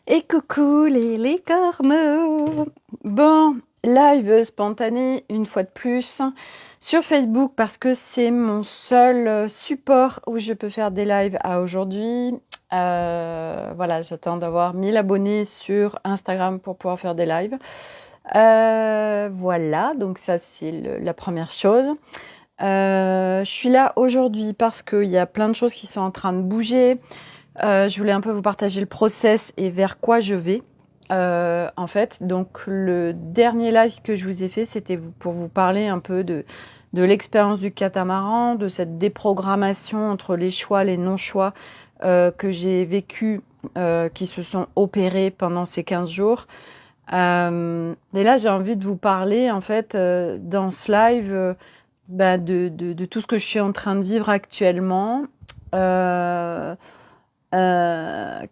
Et coucou les licornes. Bon, live spontané une fois de plus sur Facebook parce que c'est mon seul support où je peux faire des lives à aujourd'hui. Voilà, j'attends d'avoir 1000 abonnés sur Instagram pour pouvoir faire des lives. Voilà, donc ça c'est la première chose. Je suis là aujourd'hui parce qu'il y a plein de choses qui sont en train de bouger. Je voulais un peu vous partager le process et vers quoi je vais. En fait, donc le dernier live que je vous ai fait, c'était pour vous parler un peu de l'expérience du catamaran, de cette déprogrammation entre les choix, les non-choix que j'ai vécu, qui se sont opérés pendant ces 15 jours. Et là, j'ai envie de vous parler, en fait, dans ce live, de tout ce que je suis en train de vivre actuellement.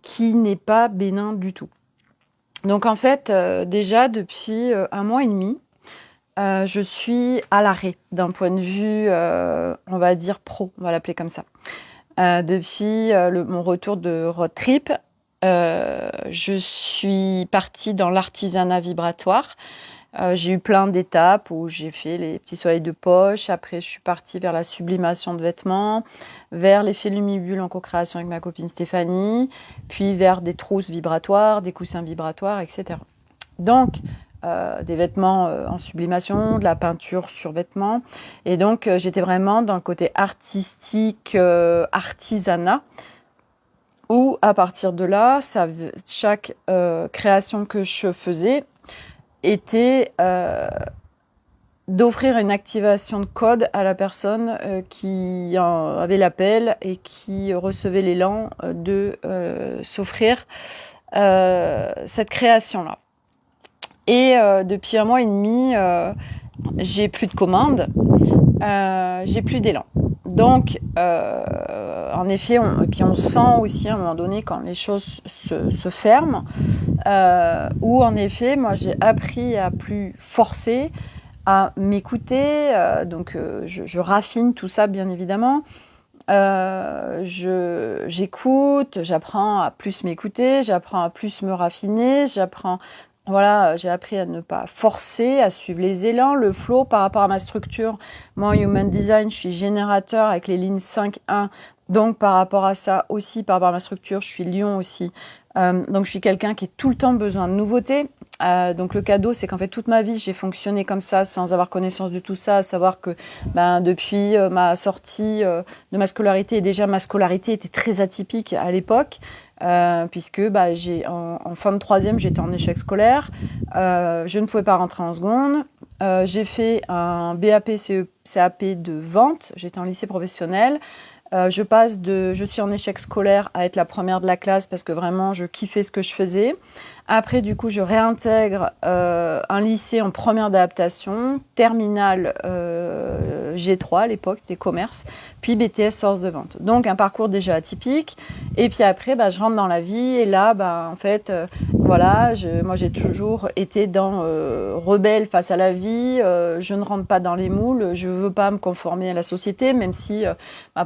Qui n'est pas bénin du tout. Donc en fait, déjà depuis un mois et demi, je suis à l'arrêt d'un point de vue, on va dire pro, on va l'appeler comme ça. Depuis mon retour de road trip, je suis partie dans l'artisanat vibratoire. J'ai eu plein d'étapes où j'ai fait les petits soleils de poche. Après, je suis partie vers la sublimation de vêtements, vers l'effet lumibule en co-création avec ma copine Stéphanie, puis vers des trousses vibratoires, des coussins vibratoires, etc. Donc, des vêtements en sublimation, de la peinture sur vêtements. Et donc, j'étais vraiment dans le côté artistique, artisanat, où à partir de là, chaque création que je faisais était d'offrir une activation de code à la personne qui avait l'appel et qui recevait l'élan de s'offrir cette création-là. Et depuis un mois et demi, j'ai plus de commandes, j'ai plus d'élan. Donc, en effet, on sent aussi à un moment donné quand les choses se ferment, où en effet, moi j'ai appris à plus forcer, à m'écouter, donc je raffine tout ça bien évidemment. J'écoute, j'apprends à plus m'écouter, j'apprends à plus me raffiner, voilà, j'ai appris à ne pas forcer, à suivre les élans, le flow par rapport à ma structure. Moi, en Human Design, je suis générateur avec les lignes 5-1. Donc, par rapport à ça aussi, par rapport à ma structure, je suis lion aussi. Donc, je suis quelqu'un qui a tout le temps besoin de nouveautés. Donc, le cadeau, c'est qu'en fait, toute ma vie, j'ai fonctionné comme ça, sans avoir connaissance de tout ça, à savoir que depuis ma sortie de ma scolarité, et déjà ma scolarité était très atypique à l'époque, puisque en fin de troisième, j'étais en échec scolaire. Je ne pouvais pas rentrer en seconde. J'ai fait un BAP CAP de vente. J'étais en lycée professionnel. Je suis en échec scolaire à être la première de la classe parce que vraiment je kiffais ce que je faisais. Après, du coup, je réintègre un lycée en première d'adaptation, terminale G3 à l'époque, c'était commerce, puis BTS force de vente. Donc un parcours déjà atypique. Et puis après, je rentre dans la vie et là, en fait, voilà, moi j'ai toujours été dans rebelle face à la vie. Je ne rentre pas dans les moules, je veux pas me conformer à la société, même si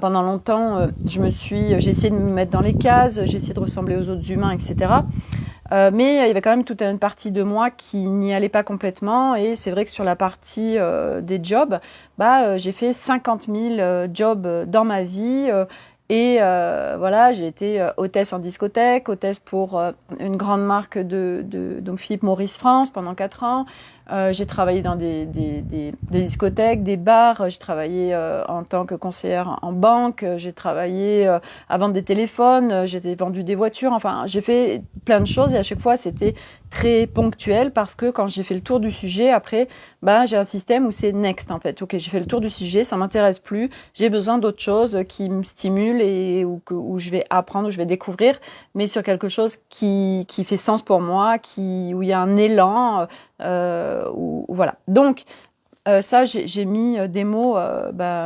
pendant longtemps, j'ai essayé de me mettre dans les cases, j'ai essayé de ressembler aux autres humains, etc. Mais il y avait quand même toute une partie de moi qui n'y allait pas complètement. Et c'est vrai que sur la partie des jobs, j'ai fait 50 000 jobs dans ma vie. Voilà, j'ai été hôtesse en discothèque, hôtesse pour une grande marque donc Philippe Maurice France pendant 4 ans. J'ai travaillé dans des discothèques, des bars. J'ai travaillé en tant que conseillère en banque. J'ai travaillé à vendre des téléphones. J'ai vendu des voitures. Enfin, j'ai fait plein de choses et à chaque fois, c'était très ponctuel parce que quand j'ai fait le tour du sujet, après, j'ai un système où c'est next en fait. Ok, j'ai fait le tour du sujet, ça m'intéresse plus. J'ai besoin d'autres choses qui me stimulent et où je vais apprendre, où je vais découvrir, mais sur quelque chose qui fait sens pour moi, où il y a un élan. Voilà. Donc ça, j'ai mis des mots.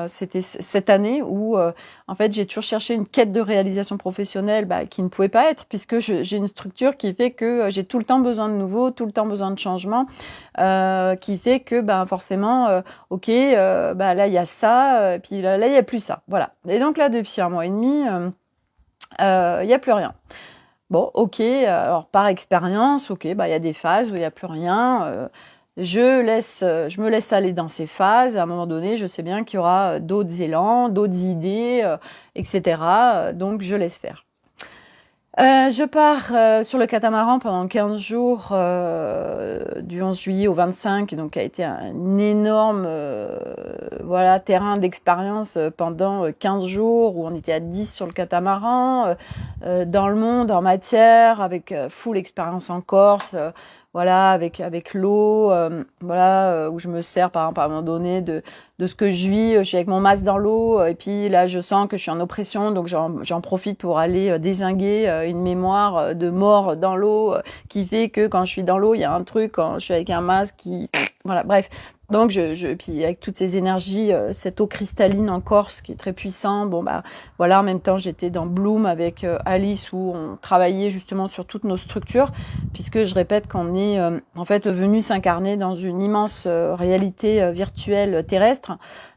C'était cette année où, en fait, j'ai toujours cherché une quête de réalisation professionnelle qui ne pouvait pas être, puisque j'ai une structure qui fait que j'ai tout le temps besoin de nouveau, tout le temps besoin de changement, qui fait que, forcément, ok, là il y a ça, puis là il y a plus ça. Voilà. Et donc là, depuis un mois et demi, il y a plus rien. Bon, ok, alors par expérience, ok, bah il y a des phases où il n'y a plus rien. Je me laisse aller dans ces phases. À un moment donné, je sais bien qu'il y aura d'autres élans, d'autres idées, etc. Donc je laisse faire. Je pars sur le catamaran pendant 15 jours du 11 juillet au 25, donc qui a été un énorme voilà, terrain d'expérience pendant 15 jours où on était à 10 sur le catamaran, dans le monde, en matière, avec full expérience en Corse, voilà, avec l'eau, voilà, où je me sers par exemple à un moment donné de ce que je vis. Je suis avec mon masque dans l'eau et puis là je sens que je suis en oppression, donc j'en profite pour aller dézinguer une mémoire de mort dans l'eau qui fait que quand je suis dans l'eau il y a un truc, quand je suis avec un masque qui voilà, bref. Donc puis avec toutes ces énergies, cette eau cristalline en Corse qui est très puissant, bon bah voilà, en même temps j'étais dans Bloom avec Alice où on travaillait justement sur toutes nos structures, puisque je répète qu'on est en fait venu s'incarner dans une immense réalité virtuelle terrestre.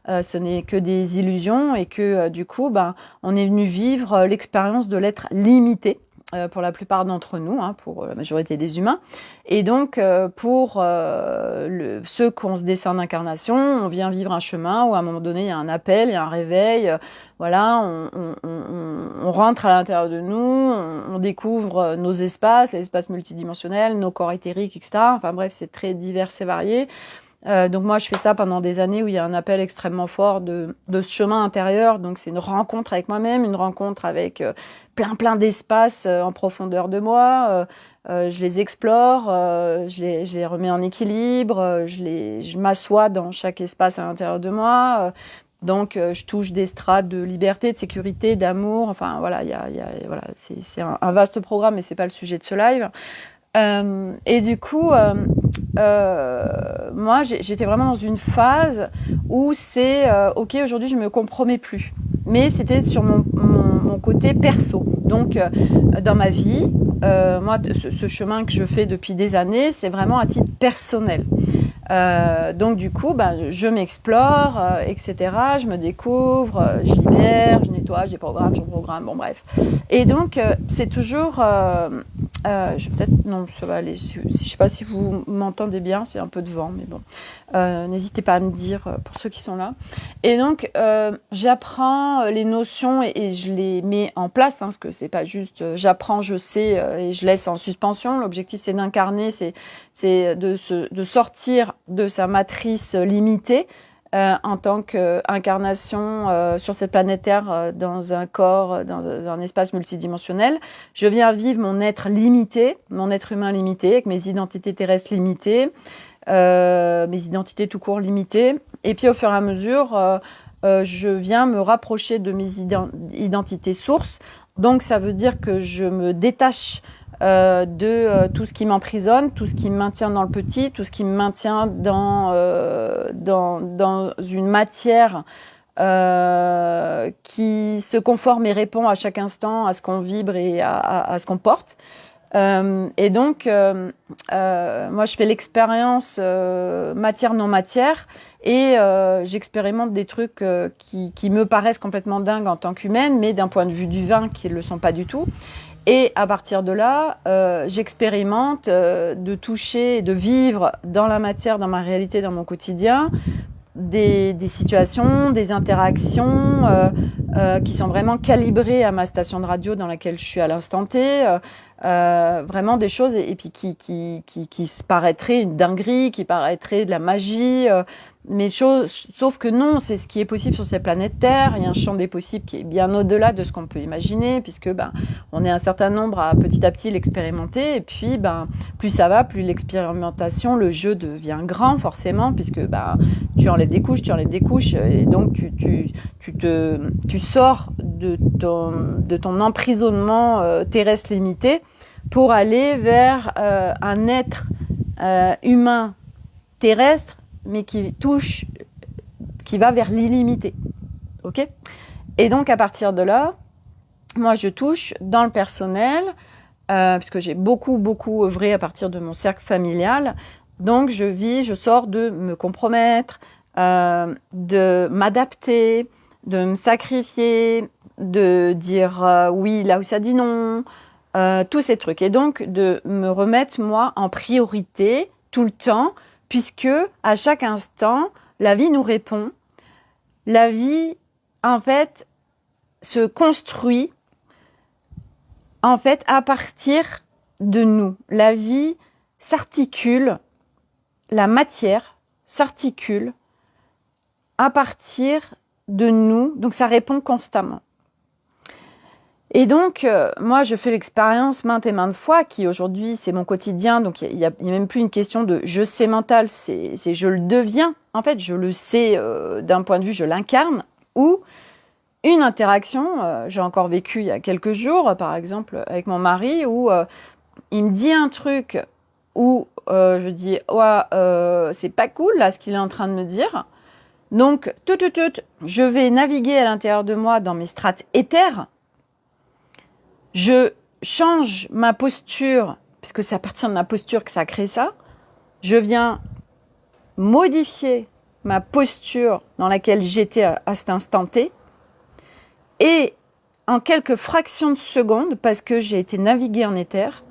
Ce n'est que des illusions et que du coup bah on est venu vivre l'expérience de l'être limité. Pour la plupart d'entre nous, hein, pour la majorité des humains. Et donc, pour ceux qu'on se descend d'incarnation, on vient vivre un chemin où à un moment donné, il y a un appel, il y a un réveil. Voilà, on rentre à l'intérieur de nous, on découvre nos espaces, les espaces multidimensionnels, nos corps éthériques, etc. Enfin bref, c'est très divers et varié. Donc moi, je fais ça pendant des années où il y a un appel extrêmement fort de ce chemin intérieur. Donc c'est une rencontre avec moi-même, une rencontre avec plein d'espaces en profondeur de moi. Je les explore, je les remets en équilibre, je m'assois dans chaque espace à l'intérieur de moi. Donc je touche des strates de liberté, de sécurité, d'amour. Enfin voilà, voilà, c'est un vaste programme, mais c'est pas le sujet de ce live. Et du coup, moi, j'étais vraiment dans une phase où c'est ok, aujourd'hui, je me compromets plus. Mais c'était sur mon côté perso. Donc, dans ma vie, moi, ce chemin que je fais depuis des années, c'est vraiment à titre personnel. Donc du coup, ben, je m'explore, etc. Je me découvre, je libère, je nettoie, je déprogramme, je reprogramme, bon bref. Et donc c'est toujours, je peut-être non, ça va aller. Je sais pas si vous m'entendez bien, c'est un peu de vent, mais bon. N'hésitez pas à me dire pour ceux qui sont là. Et donc j'apprends les notions et je les mets en place, hein, parce que c'est pas juste j'apprends, je sais et je laisse en suspension. L'objectif c'est d'incarner, c'est de sortir de sa matrice limitée en tant qu'incarnation sur cette planète Terre dans un corps, dans un espace multidimensionnel. Je viens vivre mon être limité, mon être humain limité, avec mes identités terrestres limitées, mes identités tout court limitées. Et puis au fur et à mesure, je viens me rapprocher de mes identités sources. Donc ça veut dire que je me détache de tout ce qui m'emprisonne, tout ce qui me maintient dans le petit, tout ce qui me maintient dans une matière qui se conforme et répond à chaque instant à ce qu'on vibre et à ce qu'on porte. Et donc, moi, je fais l'expérience matière-non matière et j'expérimente des trucs qui me paraissent complètement dingues en tant qu'humaine, mais d'un point de vue divin, qui ne le sont pas du tout. Et à partir de là, j'expérimente de toucher, de vivre dans la matière, dans ma réalité, dans mon quotidien, des situations, des interactions qui sont vraiment calibrées à ma station de radio dans laquelle je suis à l'instant T. Vraiment des choses et puis qui se paraîtraient une dinguerie, qui paraîtraient de la magie. Mais sauf que non, c'est ce qui est possible sur cette planète Terre. Il y a un champ des possibles qui est bien au-delà de ce qu'on peut imaginer, puisque on est un certain nombre à petit l'expérimenter. Et puis, plus ça va, plus l'expérimentation, le jeu devient grand forcément, puisque tu enlèves des couches, et donc tu sors de ton emprisonnement terrestre limité pour aller vers un être humain terrestre, mais qui va vers l'illimité. Ok ? Et donc, à partir de là, moi, je touche dans le personnel, puisque j'ai beaucoup œuvré à partir de mon cercle familial. Donc, je sors de me compromettre, de m'adapter, de me sacrifier, de dire oui là où ça dit non, tous ces trucs. Et donc, de me remettre, moi, en priorité tout le temps, puisque à chaque instant, la vie nous répond. La vie, en fait, se construit, en fait, à partir de nous. La vie s'articule, la matière s'articule à partir de nous. Donc, ça répond constamment. Et donc, moi, je fais l'expérience maintes et maintes fois, qui aujourd'hui, c'est mon quotidien. Donc, il y a même plus une question de je sais mental, c'est je le deviens. En fait, je le sais d'un point de vue, je l'incarne. Ou une interaction, j'ai encore vécu il y a quelques jours, par exemple, avec mon mari, où il me dit un truc, où je dis « Ouais, c'est pas cool, là, ce qu'il est en train de me dire ». Donc, je vais naviguer à l'intérieur de moi dans mes strates éthères. Je change ma posture, puisque c'est à partir de ma posture que ça crée ça. Je viens modifier ma posture dans laquelle j'étais à cet instant T. Et en quelques fractions de secondes, parce que j'ai été naviguée en éther,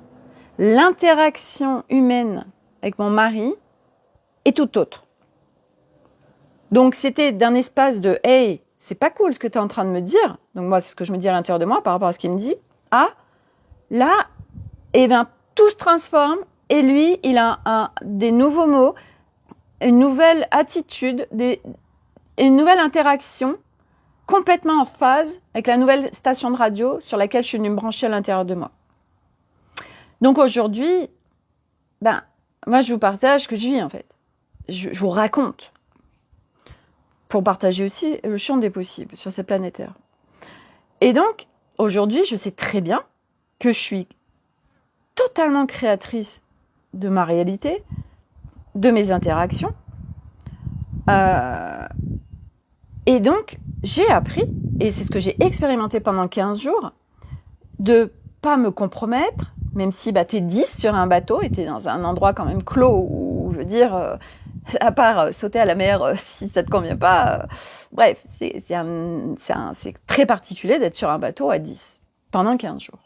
l'interaction humaine avec mon mari est tout autre. Donc c'était d'un espace de « Hey, c'est pas cool ce que tu es en train de me dire ». Donc moi, c'est ce que je me dis à l'intérieur de moi par rapport à ce qu'il me dit. Ah, là, eh bien, tout se transforme et lui, il a des nouveaux mots, une nouvelle attitude, une nouvelle interaction complètement en phase avec la nouvelle station de radio sur laquelle je suis venue me brancher à l'intérieur de moi. Donc aujourd'hui, moi, je vous partage ce que je vis en fait. Je vous raconte pour partager aussi le champ des possibles sur cette planète Terre. Et donc, aujourd'hui, je sais très bien que je suis totalement créatrice de ma réalité, de mes interactions. Et donc, j'ai appris, et c'est ce que j'ai expérimenté pendant 15 jours, de pas me compromettre, même si t'es 10 sur un bateau et t'es dans un endroit quand même clos où, je veux dire, à part sauter à la mer si ça te convient pas. Bref, c'est très particulier d'être sur un bateau à 10 pendant 15 jours.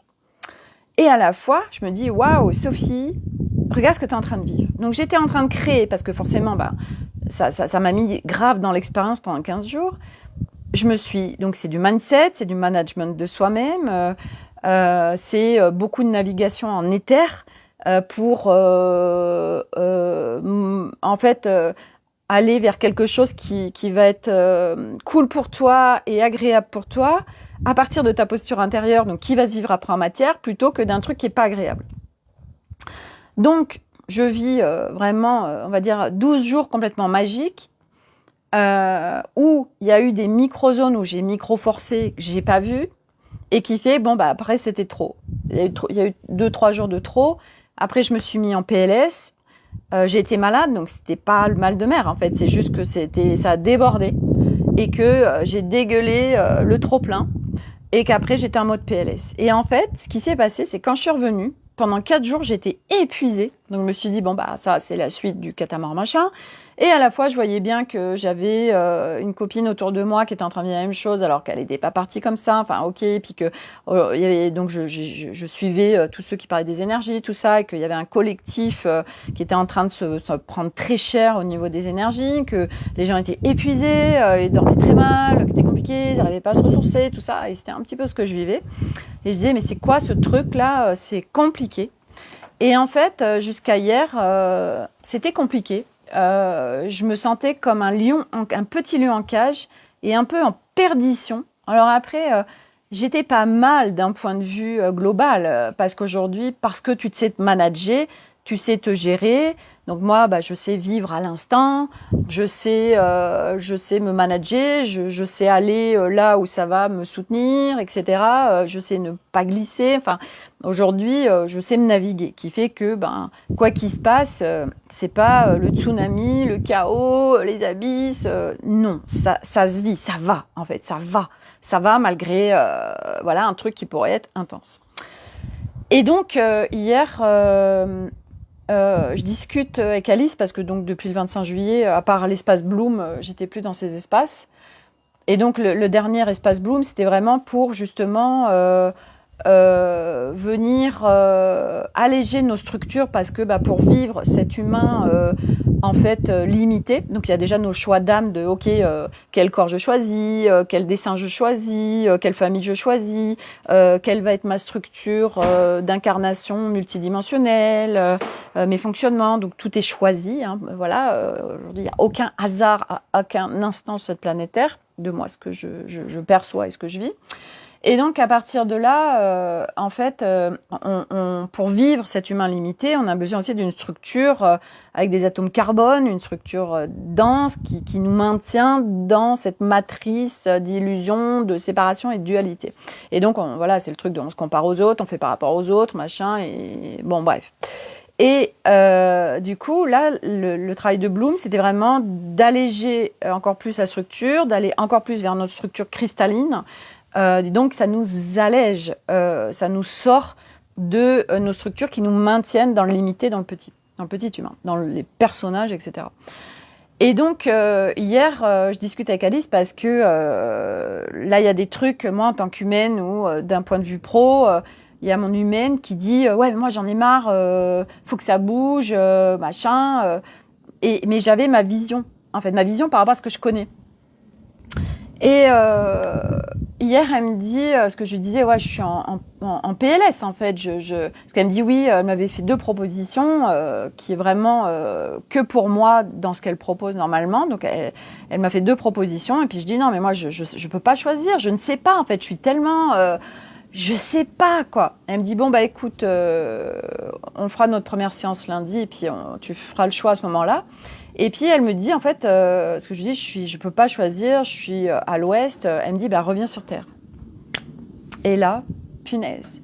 Et à la fois, je me dis, waouh, Sophie, regarde ce que tu es en train de vivre. Donc j'étais en train de créer, parce que forcément, ça m'a mis grave dans l'expérience pendant 15 jours. Donc c'est du mindset, c'est du management de soi-même, c'est beaucoup de navigation en éther pour en fait aller vers quelque chose qui va être cool pour toi et agréable pour toi à partir de ta posture intérieure, donc qui va se vivre après en matière, plutôt que d'un truc qui n'est pas agréable. Donc, je vis vraiment, on va dire, 12 jours complètement magiques, où il y a eu des micro-zones où j'ai micro-forcé, que je n'ai pas vu, et qui fait, après, c'était trop. Il y a eu 2-3 jours de trop. Après, je me suis mis en PLS. J'ai été malade, donc c'était pas le mal de mer, en fait. C'est juste que ça a débordé et que j'ai dégueulé le trop-plein et qu'après, j'étais en mode PLS. Et en fait, ce qui s'est passé, c'est quand je suis revenue, pendant 4 jours, j'étais épuisée. Donc, je me suis dit, ça, c'est la suite du catamaran machin. Et à la fois, je voyais bien que j'avais une copine autour de moi qui était en train de vivre la même chose, alors qu'elle n'était pas partie comme ça. Enfin, ok. Puis que il y avait, donc, je suivais tous ceux qui parlaient des énergies, tout ça, et qu'il y avait un collectif qui était en train de se prendre très cher au niveau des énergies, que les gens étaient épuisés, ils dormaient très mal, que c'était compliqué, ils n'arrivaient pas à se ressourcer, tout ça. Et c'était un petit peu ce que je vivais. Et je disais, mais c'est quoi ce truc-là? C'est compliqué. Et en fait, jusqu'à hier, c'était compliqué. Je me sentais comme un petit lion en cage et un peu en perdition. Alors après, j'étais pas mal d'un point de vue global, parce qu'aujourd'hui, parce que tu sais te manager, tu sais te gérer. Donc moi, je sais vivre à l'instant, je sais me manager, je sais aller là où ça va me soutenir, etc. Je sais ne pas glisser. Enfin, aujourd'hui, je sais me naviguer, qui fait que, quoi qu'il se passe, c'est pas le tsunami, le chaos, les abysses. Non, ça se vit, ça va en fait, ça va malgré un truc qui pourrait être intense. Et donc hier. Je discute avec Alice parce que donc depuis le 25 juillet, à part l'espace Bloom, j'étais plus dans ces espaces. Et donc le dernier espace Bloom, c'était vraiment pour justement venir alléger nos structures parce que pour vivre cet humain en fait limité, donc il y a déjà nos choix d'âme de ok, quel corps je choisis, quel dessin je choisis, quelle famille je choisis, quelle va être ma structure d'incarnation multidimensionnelle, mes fonctionnements, donc tout est choisi, hein, voilà, aujourd'hui il n'y a aucun hasard à aucun instant sur cette planète Terre, de moi ce que je perçois et ce que je vis. Et donc, à partir de là, en fait, pour vivre cet humain limité, on a besoin aussi d'une structure avec des atomes carbone, une structure dense qui nous maintient dans cette matrice d'illusion, de séparation et de dualité. Et donc, voilà, c'est le truc de on se compare aux autres, on fait par rapport aux autres, machin, et bon, bref. Et du coup, là, le travail de Bloom, c'était vraiment d'alléger encore plus la structure, d'aller encore plus vers notre structure cristalline. Donc, ça nous allège, ça nous sort de nos structures qui nous maintiennent dans le limité, dans le petit humain, dans les personnages, etc. Et donc, hier, je discute avec Alice parce que là, il y a des trucs, moi, en tant qu'humaine ou d'un point de vue pro, il y a mon humaine qui dit ouais, moi, j'en ai marre, faut que ça bouge, machin. Mais j'avais ma vision, en fait, ma vision par rapport à ce que je connais. Et hier, elle me dit, ce que je lui disais, ouais, je suis en PLS en fait. Parce qu'elle me dit oui, elle m'avait fait 2 propositions qui est vraiment que pour moi dans ce qu'elle propose normalement. Donc elle m'a fait 2 propositions et puis je dis non, mais moi je peux pas choisir, je ne sais pas en fait. Je suis tellement je sais pas quoi. Elle me dit bon écoute, on fera notre première séance lundi et puis tu feras le choix à ce moment-là. Et puis elle me dit en fait, ce que je dis, je peux pas choisir, je suis à l'ouest. Elle me dit reviens sur Terre. Et là, punaise.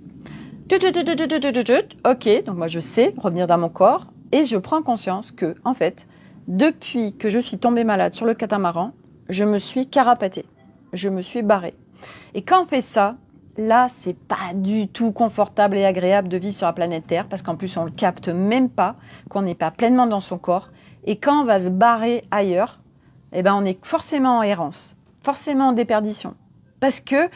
Ok, donc moi je sais revenir dans mon corps et je prends conscience que en fait, depuis que je suis tombée malade sur le catamaran, je me suis carapatée, je me suis barrée. Et quand on fait ça, là c'est pas du tout confortable et agréable de vivre sur la planète Terre parce qu'en plus on le capte même pas, qu'on n'est pas pleinement dans son corps. Et quand on va se barrer ailleurs, on est forcément en errance, forcément en déperdition. Parce que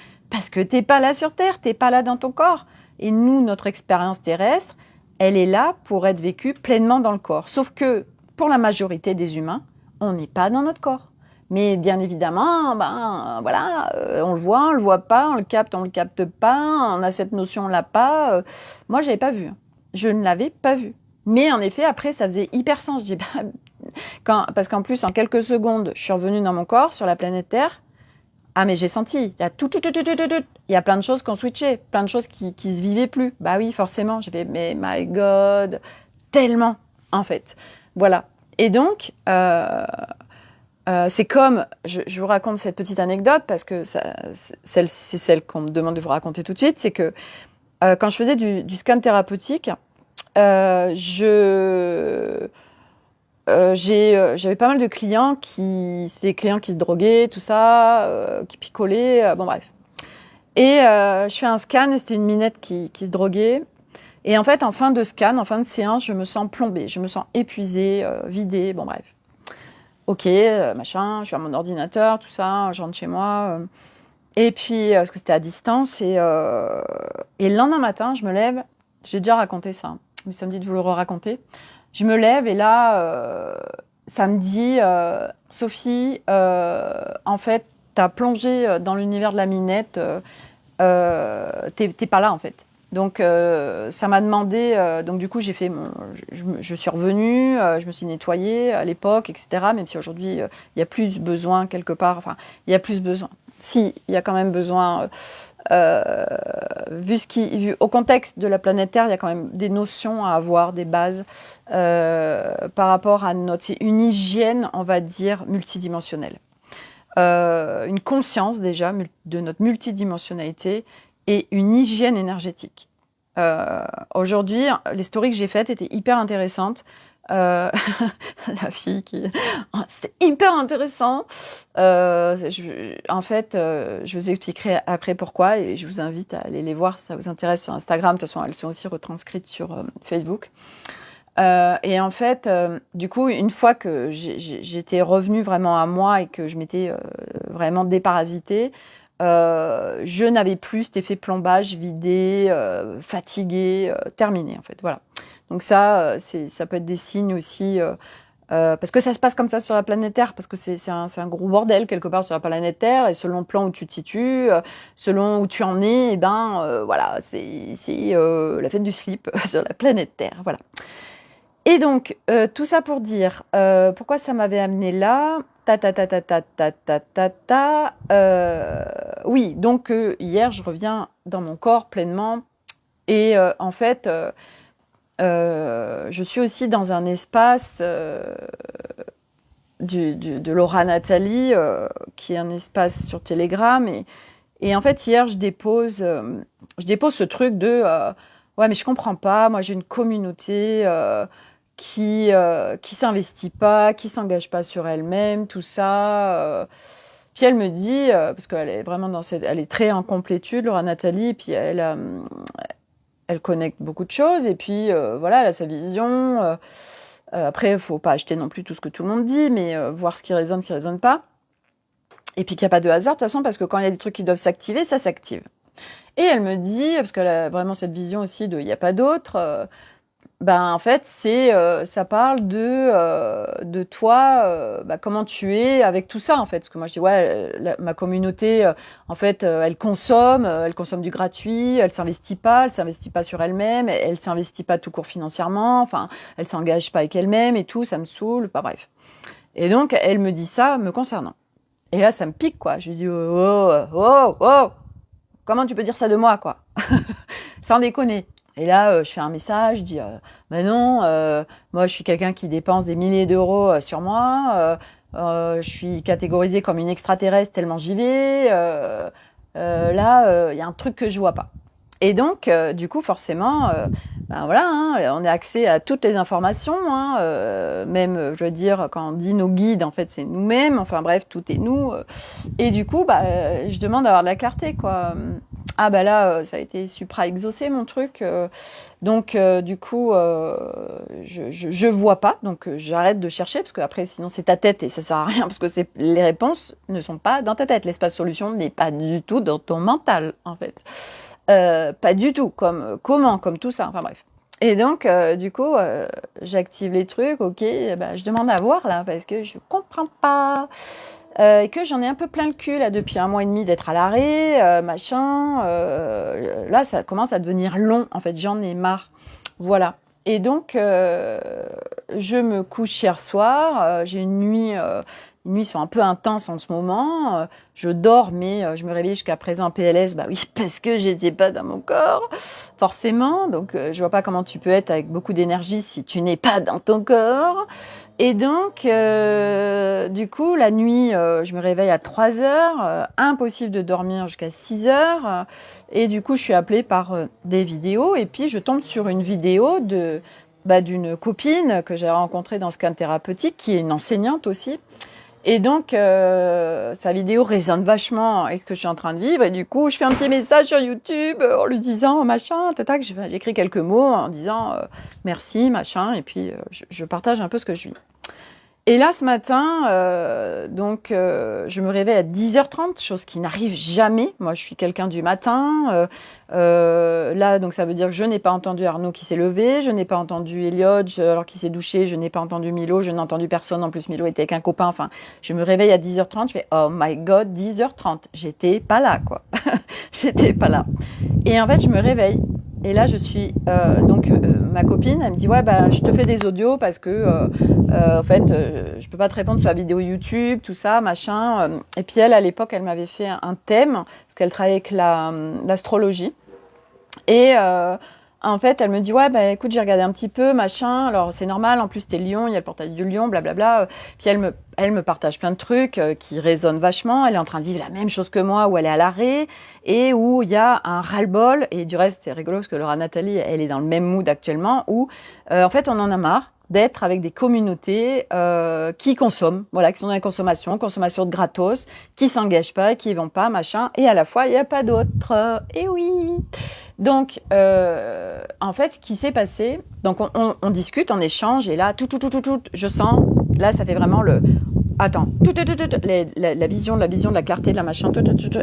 t'es pas là sur Terre, t'es pas là dans ton corps. Et nous, notre expérience terrestre, elle est là pour être vécue pleinement dans le corps. Sauf que, pour la majorité des humains, on n'est pas dans notre corps. Mais bien évidemment, voilà, on le voit pas, on le capte pas, on a cette notion, on l'a pas. Moi, j'avais pas vu. Je ne l'avais pas vu. Mais en effet, après, ça faisait hyper sens. Je dis, parce qu'en plus, en quelques secondes, je suis revenue dans mon corps, sur la planète Terre. Ah, mais j'ai senti, il y a il y a plein de choses qui ont switché, plein de choses qui se vivaient plus. Bah oui, forcément. J'ai fait, mais my God, tellement, en fait. Voilà. Et donc, c'est comme, je vous raconte cette petite anecdote parce que c'est celle qu'on me demande de vous raconter tout de suite. C'est que quand je faisais du scan thérapeutique, j'avais pas mal de clients c'est des clients qui se droguaient, tout ça, qui picolaient, bon bref. Et je fais un scan et c'était une minette qui se droguait. Et en fait, en fin de scan, en fin de séance, je me sens plombée, je me sens épuisée, vidée, bon bref. Ok, machin, je suis à mon ordinateur, tout ça, je rentre chez moi. Et puis, parce que c'était à distance, et le lendemain matin, je me lève, j'ai déjà raconté ça, mais ça me dit de vous le raconter. Je me lève et là, ça me dit, Sophie, en fait, t'as plongé dans l'univers de la minette, t'es pas là en fait. Donc, ça m'a demandé, donc du coup, j'ai fait je suis revenue, je me suis nettoyée à l'époque, etc. Même si aujourd'hui, il y a plus besoin quelque part, enfin, il y a plus besoin. Si, il y a quand même besoin... vu au contexte de la planète Terre, il y a quand même des notions à avoir, des bases par rapport à une hygiène, on va dire, multidimensionnelle. Une conscience déjà de notre multidimensionnalité et une hygiène énergétique. Aujourd'hui, les stories que j'ai faites étaient hyper intéressantes. La fille qui... C'était hyper intéressant. En fait, je vous expliquerai après pourquoi et je vous invite à aller les voir si ça vous intéresse sur Instagram. De toute façon, elles sont aussi retranscrites sur Facebook. Et en fait, du coup, une fois que j'étais revenue vraiment à moi et que je m'étais vraiment déparasitée, je n'avais plus cet effet plombage, vidé, fatigué, terminé en fait. Voilà. Donc ça, ça peut être des signes aussi. Parce que ça se passe comme ça sur la planète Terre, parce que c'est un gros bordel quelque part sur la planète Terre, et selon le plan où tu te situes, selon où tu en es, et voilà, c'est la fête du slip sur la planète Terre, voilà. Et donc, tout ça pour dire, pourquoi ça m'avait amené là, oui, donc hier, je reviens dans mon corps pleinement, et en fait, je suis aussi dans un espace de Laura Nathalie, qui est un espace sur Telegram. Et en fait, hier, je dépose ce truc de ouais, mais je comprends pas. Moi, j'ai une communauté qui s'investit pas, qui s'engage pas sur elle-même, tout ça. Puis elle me dit, parce qu'elle est vraiment elle est très en complétude, Laura Nathalie, et puis elle connecte beaucoup de choses, et puis voilà, elle a sa vision. Après, il ne faut pas acheter non plus tout ce que tout le monde dit, mais voir ce qui résonne pas. Et puis qu'il n'y a pas de hasard, de toute façon, parce que quand il y a des trucs qui doivent s'activer, ça s'active. Et elle me dit, parce qu'elle a vraiment cette vision aussi de il n'y a pas d'autre, en fait, ça parle de toi, comment tu es avec tout ça, en fait. Parce que moi, je dis, ouais, ma communauté, en fait, elle consomme du gratuit, elle s'investit pas sur elle-même, elle s'investit pas tout court financièrement, enfin, elle s'engage pas avec elle-même et tout, ça me saoule, bref. Et donc, elle me dit ça me concernant. Et là, ça me pique, quoi. Je lui dis, oh, comment tu peux dire ça de moi, quoi? Sans déconner. Et là, je fais un message, je dis non, moi je suis quelqu'un qui dépense des milliers d'euros sur moi, je suis catégorisée comme une extraterrestre tellement j'y vais, là, il y a un truc que je vois pas. Et donc, du coup, forcément, voilà, hein, on a accès à toutes les informations, hein, même, je veux dire, quand on dit nos guides, en fait, c'est nous-mêmes, enfin bref, tout est nous. Et du coup, je demande d'avoir de la clarté, quoi. Ah là, ça a été supra-exaucé, mon truc. Donc, du coup, je vois pas, donc j'arrête de chercher, parce qu'après, sinon, c'est ta tête, et ça sert à rien, parce que les réponses ne sont pas dans ta tête. L'espace solution n'est pas du tout dans ton mental, en fait. Pas du tout, comme tout ça, enfin bref. Et donc, du coup, j'active les trucs, ok, je demande à voir, là, parce que je comprends pas. Et que j'en ai un peu plein le cul, là, depuis 1 mois et demi d'être à l'arrêt, machin. Là, ça commence à devenir long, en fait, j'en ai marre. Voilà. Et donc, je me couche hier soir, j'ai une nuit... Les nuits sont un peu intenses en ce moment. Je dors, mais je me réveille jusqu'à présent en PLS. Bah oui, parce que j'étais pas dans mon corps, forcément. Donc, je vois pas comment tu peux être avec beaucoup d'énergie si tu n'es pas dans ton corps. Et donc, du coup, la nuit, je me réveille à 3 heures. Impossible de dormir jusqu'à 6 heures. Et du coup, je suis appelée par des vidéos. Et puis, je tombe sur une vidéo d'une copine que j'ai rencontrée dans ce camp thérapeutique, qui est une enseignante aussi. Et donc, sa vidéo résonne vachement avec ce que je suis en train de vivre. Et du coup, je fais un petit message sur YouTube en lui disant, machin, tac, j'écris quelques mots en disant merci, machin. Et puis, je partage un peu ce que je vis. Et là, ce matin, je me réveille à 10h30, chose qui n'arrive jamais. Moi, je suis quelqu'un du matin. Là, donc ça veut dire que je n'ai pas entendu Arnaud qui s'est levé, je n'ai pas entendu Elliot alors qu'il s'est douché, je n'ai pas entendu Milo, je n'ai entendu personne. En plus, Milo était avec un copain. Enfin, je me réveille à 10h30, je fais oh my god, 10h30. J'étais pas là, quoi. J'étais pas là. Et en fait, je me réveille. Et là, je suis ma copine, elle me dit ouais je te fais des audios parce que en fait je peux pas te répondre sur la vidéo YouTube, tout ça, machin. Et puis elle, à l'époque, elle m'avait fait un thème parce qu'elle travaillait avec l'astrologie. Et en fait, elle me dit ouais écoute, j'ai regardé un petit peu, machin. Alors c'est normal, en plus t'es Lion, il y a le portail du Lion, blablabla. Puis elle me partage plein de trucs qui résonnent vachement. Elle est en train de vivre la même chose que moi, où elle est à l'arrêt et où il y a un ras-le-bol. Et du reste, c'est rigolo parce que Laura Nathalie, elle est dans le même mood actuellement, où en fait on en a marre d'être avec des communautés qui consomment, voilà, qui sont dans la consommation de gratos, qui s'engagent pas, qui y vont pas, machin. Et à la fois, il n'y a pas d'autre. Et oui. Donc, en fait, ce qui s'est passé, donc on discute, on échange, et là, tout, je sens, là, ça fait vraiment attends, la vision, de la clarté, de la machin,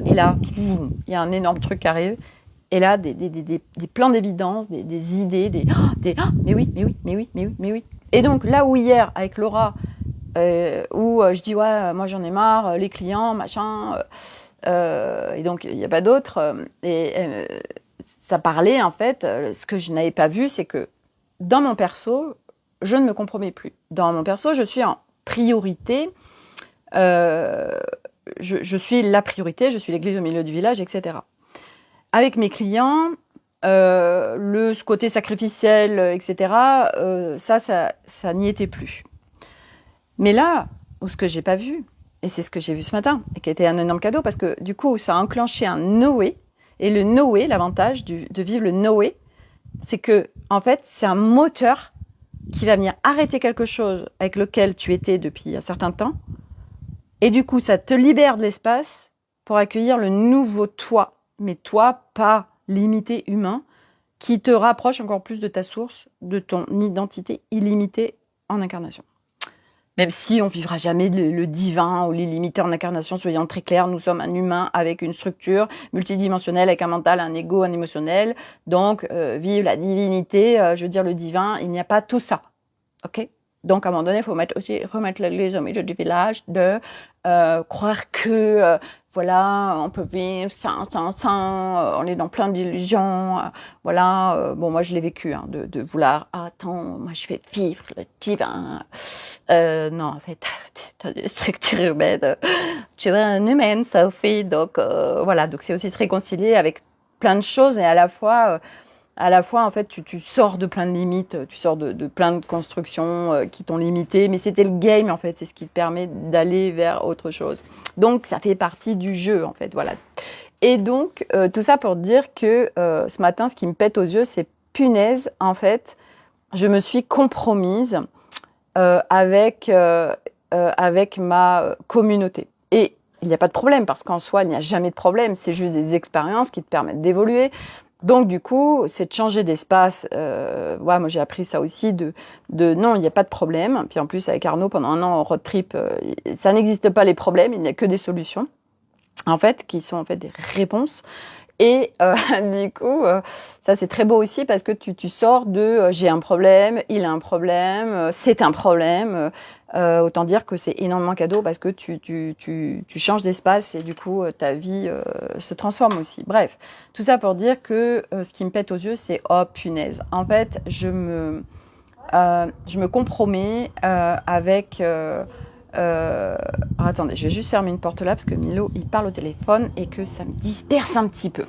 et là, boum, il y a un énorme truc qui arrive. Et là, des plans d'évidence, des idées, mais oui, mais oui, mais oui, mais oui, mais oui. Et donc, là où hier, avec Laura, où je dis, ouais, moi j'en ai marre, les clients, machin, et donc il n'y a pas d'autre. Ça parlait, en fait, ce que je n'avais pas vu, c'est que dans mon perso, je ne me compromets plus. Dans mon perso, je suis en priorité. Je suis la priorité, je suis l'église au milieu du village, etc. Avec mes clients, ce côté sacrificiel, etc., ça n'y était plus. Mais là, ce que j'ai pas vu, et c'est ce que j'ai vu ce matin, et qui a été un énorme cadeau, parce que du coup, ça a enclenché un Noé. Et le Noé, l'avantage de vivre le Noé, c'est que, en fait, c'est un moteur qui va venir arrêter quelque chose avec lequel tu étais depuis un certain temps. Et du coup, ça te libère de l'espace pour accueillir le nouveau toi, mais toi, pas limité humain, qui te rapproche encore plus de ta source, de ton identité illimitée en incarnation. Même si on ne vivra jamais le divin ou l'illimité en incarnation, soyons très clairs, nous sommes un humain avec une structure multidimensionnelle, avec un mental, un ego, un émotionnel. Donc, vivre la divinité, je veux dire le divin, il n'y a pas tout ça. Ok ? Donc, à un moment donné, il faut remettre l'église au milieu du village, de croire que, voilà, on peut vivre sans, on est dans plein d'illusions, voilà. Bon, moi, je l'ai vécu, hein, de vouloir, attends, moi, je vais vivre le divin. Non, en fait, t'as des structures humaines, tu es un humain, Sophie, donc, voilà. Donc, c'est aussi se réconcilier avec plein de choses et à la fois, en fait, tu sors de plein de limites, tu sors de plein de constructions qui t'ont limité, mais c'était le game, en fait, c'est ce qui te permet d'aller vers autre chose. Donc, ça fait partie du jeu, en fait, voilà. Et donc, tout ça pour dire que ce matin, ce qui me pète aux yeux, c'est punaise, en fait, je me suis compromise avec ma communauté. Et il n'y a pas de problème, parce qu'en soi, il n'y a jamais de problème, c'est juste des expériences qui te permettent d'évoluer. Donc du coup, c'est de changer d'espace. Ouais, moi j'ai appris ça aussi de non, il n'y a pas de problème. Puis en plus avec Arnaud pendant un an en road trip, ça n'existe pas les problèmes, il n'y a que des solutions en fait qui sont en fait des réponses. Et du coup, ça c'est très beau aussi parce que tu sors de j'ai un problème, il a un problème, c'est un problème. Autant dire que c'est énormément cadeau parce que tu changes d'espace et du coup ta vie se transforme aussi. Bref, tout ça pour dire que ce qui me pète aux yeux, c'est oh punaise. En fait, je me compromets avec. Attendez, je vais juste fermer une porte là parce que Milo il parle au téléphone et que ça me disperse un petit peu.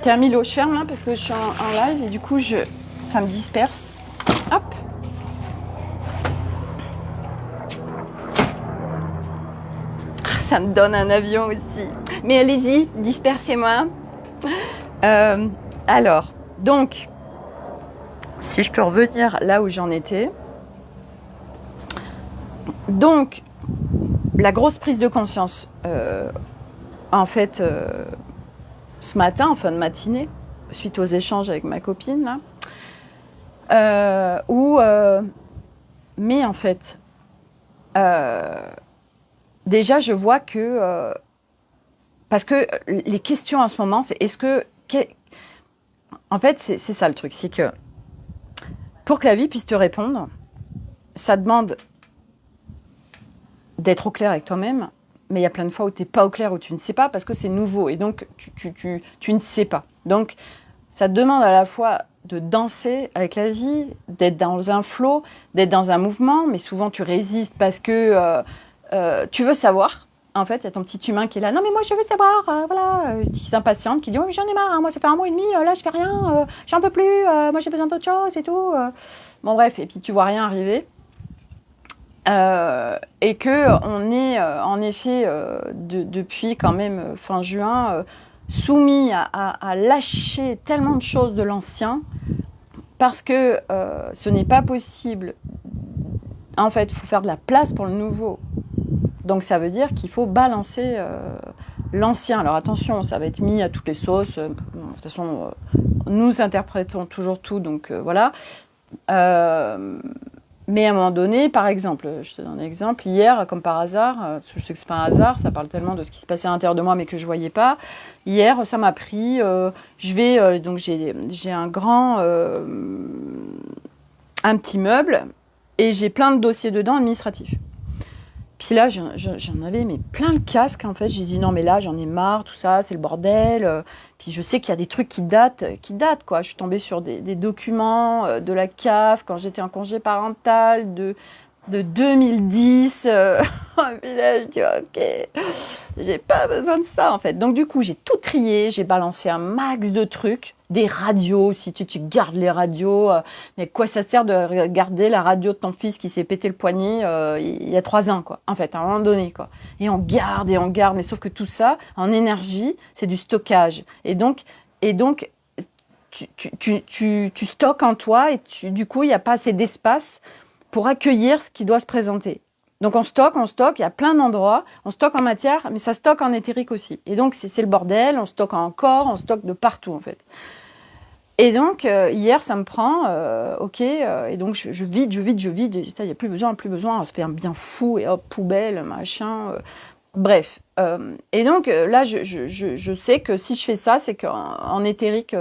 Tiens Milo, je ferme là parce que je suis en live et du coup ça me disperse. Hop. Ça me donne un avion aussi. Mais allez-y, dispersez-moi. Alors, donc, si je peux revenir là où j'en étais. Donc, la grosse prise de conscience, en fait, ce matin, en fin de matinée, suite aux échanges avec ma copine, là, mais en fait, déjà, je vois que, parce que les questions en ce moment, c'est en fait, c'est ça le truc, c'est que pour que la vie puisse te répondre, ça demande d'être au clair avec toi-même, mais il y a plein de fois où tu n'es pas au clair, où tu ne sais pas, parce que c'est nouveau, et donc tu ne sais pas. Donc, ça te demande à la fois de danser avec la vie, d'être dans un flow, d'être dans un mouvement, mais souvent tu résistes parce que tu veux savoir. En fait, il y a ton petit humain qui est là, non mais moi je veux savoir, voilà, qui s'impatiente, qui dit oh, j'en ai marre, hein, moi ça fait 1 mois et demi, là je fais rien, j'en peux plus, moi j'ai besoin d'autre chose et tout. Bon bref, et puis tu vois rien arriver. Et que on est en effet depuis quand même fin juin soumis à lâcher tellement de choses de l'ancien parce que ce n'est pas possible. En fait, il faut faire de la place pour le nouveau. Donc ça veut dire qu'il faut balancer l'ancien. Alors attention, ça va être mis à toutes les sauces. De toute façon, nous interprétons toujours tout, donc voilà. Mais à un moment donné, par exemple, je te donne un exemple, hier, comme par hasard, parce que je sais que c'est pas un hasard, ça parle tellement de ce qui se passait à l'intérieur de moi, mais que je voyais pas. Hier, ça m'a pris, donc j'ai un petit meuble, et j'ai plein de dossiers dedans administratifs. Puis là, j'en avais mais plein le casque, en fait. J'ai dit non, mais là, j'en ai marre, tout ça, c'est le bordel. Puis je sais qu'il y a des trucs qui datent, quoi. Je suis tombée sur des documents de la CAF quand j'étais en congé parental de 2010. Puis là, je dis ok, j'ai pas besoin de ça, en fait. Donc du coup, j'ai tout trié, j'ai balancé un max de trucs. Des radios, si tu gardes les radios, mais quoi ça sert de regarder la radio de ton fils qui s'est pété le poignet il y a 3 ans, quoi. En fait, à un moment donné, quoi. Et on garde, mais sauf que tout ça, en énergie, c'est du stockage. Et donc tu stockes en toi et du coup, il n'y a pas assez d'espace pour accueillir ce qui doit se présenter. Donc on stocke, il y a plein d'endroits, on stocke en matière, mais ça stocke en éthérique aussi. Et donc c'est le bordel, on stocke en corps, on stocke de partout, en fait. Et donc, hier, ça me prend, et donc je vide, il n'y a plus besoin, on se fait un bien fou, et hop, poubelle, machin, bref. Et donc, là, je sais que si je fais ça, c'est qu'en éthérique,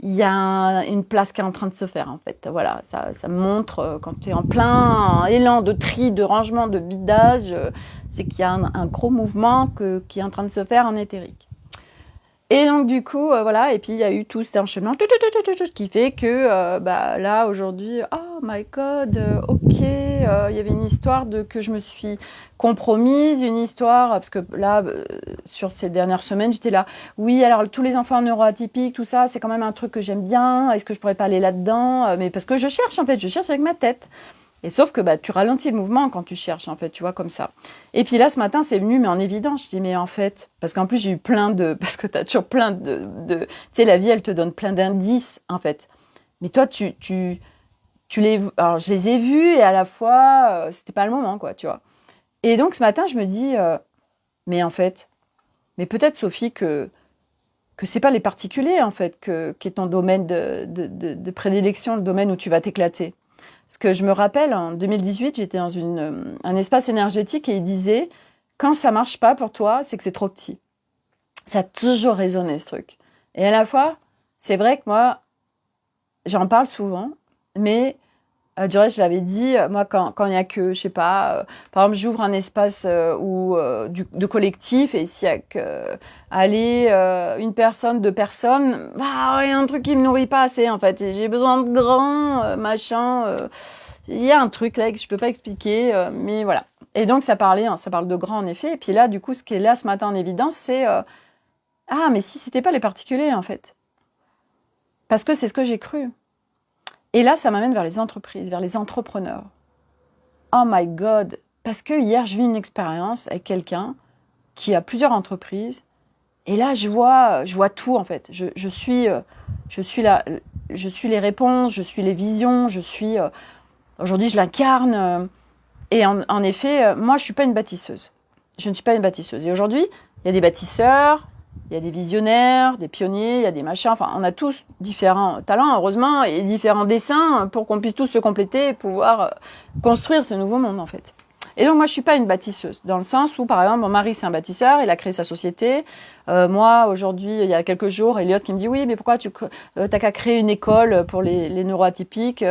il y a une place qui est en train de se faire, en fait. Voilà, ça me montre, quand tu es en plein élan de tri, de rangement, de vidage, c'est qu'il y a un gros mouvement qui est en train de se faire en éthérique. Et donc du coup, voilà, et puis il y a eu tout cet enchaînement qui fait que là aujourd'hui, oh my god, ok, il y avait une histoire que je me suis compromise, une histoire, parce que là, sur ces dernières semaines, j'étais là, oui, alors tous les enfants neuroatypiques, tout ça, c'est quand même un truc que j'aime bien, est-ce que je pourrais pas aller là-dedans, mais parce que je cherche, en fait, je cherche avec ma tête. Et sauf que tu ralentis le mouvement quand tu cherches, en fait, tu vois, comme ça. Et puis là, ce matin, c'est venu, mais en évidence. Je dis, mais en fait, parce qu'en plus, j'ai eu parce que tu as toujours plein tu sais, la vie, elle te donne plein d'indices, en fait. Mais toi, alors, je les ai vus et à la fois, c'était pas le moment, quoi, tu vois. Et donc, ce matin, je me dis, mais en fait, mais peut-être, Sophie, que c'est pas les particuliers, en fait, qui est ton domaine de prédilection, le domaine où tu vas t'éclater. Parce que je me rappelle, en 2018, j'étais dans un espace énergétique et il disait « Quand ça marche pas pour toi, c'est que c'est trop petit. » Ça a toujours résonné, ce truc. Et à la fois, c'est vrai que moi, j'en parle souvent, mais je l'avais dit, moi, quand il y a que, je sais pas, par exemple, j'ouvre un espace de collectif et s'il y a que une personne, 2 personnes, il y a un truc qui me nourrit pas assez, en fait. J'ai besoin de grand, machin. Il y a un truc là que je peux pas expliquer, mais voilà. Et donc, ça parle de grand, en effet. Et puis là, du coup, ce qui est là ce matin en évidence, c'est mais si c'était pas les particuliers, en fait. Parce que c'est ce que j'ai cru. Et là, ça m'amène vers les entreprises, vers les entrepreneurs. Oh my God! Parce que hier, je vis une expérience avec quelqu'un qui a plusieurs entreprises. Et là, je vois tout, en fait. Je suis les réponses, je suis les visions, aujourd'hui, je l'incarne. Et en effet, moi, je ne suis pas une bâtisseuse. Je ne suis pas une bâtisseuse. Et aujourd'hui, il y a des bâtisseurs, il y a des visionnaires, des pionniers, il y a des machins. Enfin, on a tous différents talents, heureusement, et différents dessins pour qu'on puisse tous se compléter et pouvoir construire ce nouveau monde, en fait. Et donc, moi, je suis pas une bâtisseuse, dans le sens où, par exemple, mon mari, c'est un bâtisseur, il a créé sa société. Moi, aujourd'hui, il y a quelques jours, Elliot qui me dit, oui, mais pourquoi t'as qu'à créer une école pour les neuroatypiques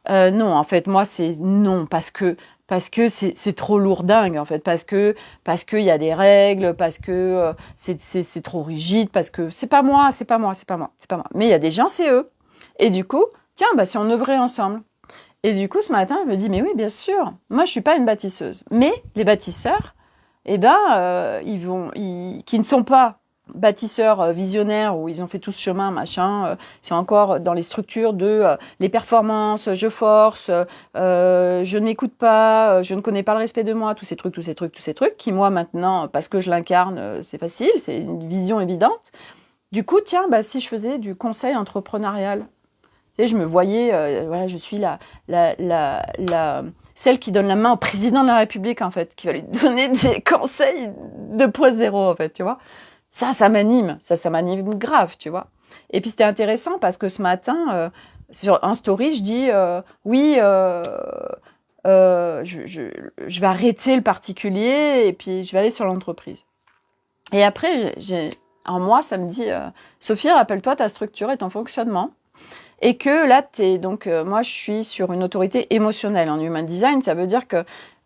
non, en fait, moi, c'est non, parce que c'est trop lourdingue, en fait, parce que il y a des règles, parce que c'est trop rigide, parce que c'est pas moi. Mais il y a des gens, c'est eux. Et du coup, tiens, si on œuvrait ensemble. Et du coup, ce matin, je me dis, mais oui, bien sûr, moi, je suis pas une bâtisseuse. Mais les bâtisseurs, qui ne sont pas bâtisseurs visionnaires où ils ont fait tout ce chemin, machin, ils sont encore dans les structures de les performances, je force, je ne m'écoute pas, je ne connais pas le respect de moi, tous ces trucs, qui moi maintenant, parce que je l'incarne, c'est facile, c'est une vision évidente. Du coup, tiens, si je faisais du conseil entrepreneurial, tu sais, je me voyais, je suis celle qui donne la main au président de la République, en fait, qui va lui donner des conseils 2.0, en fait, tu vois. Ça m'anime grave, tu vois. Et puis c'était intéressant parce que ce matin, en story, je dis oui, je vais arrêter le particulier et puis je vais aller sur l'entreprise. Et après, en moi, ça me dit Sophie, rappelle-toi ta structure et ton fonctionnement. Et que là, moi, je suis sur une autorité émotionnelle en human design. Ça veut dire que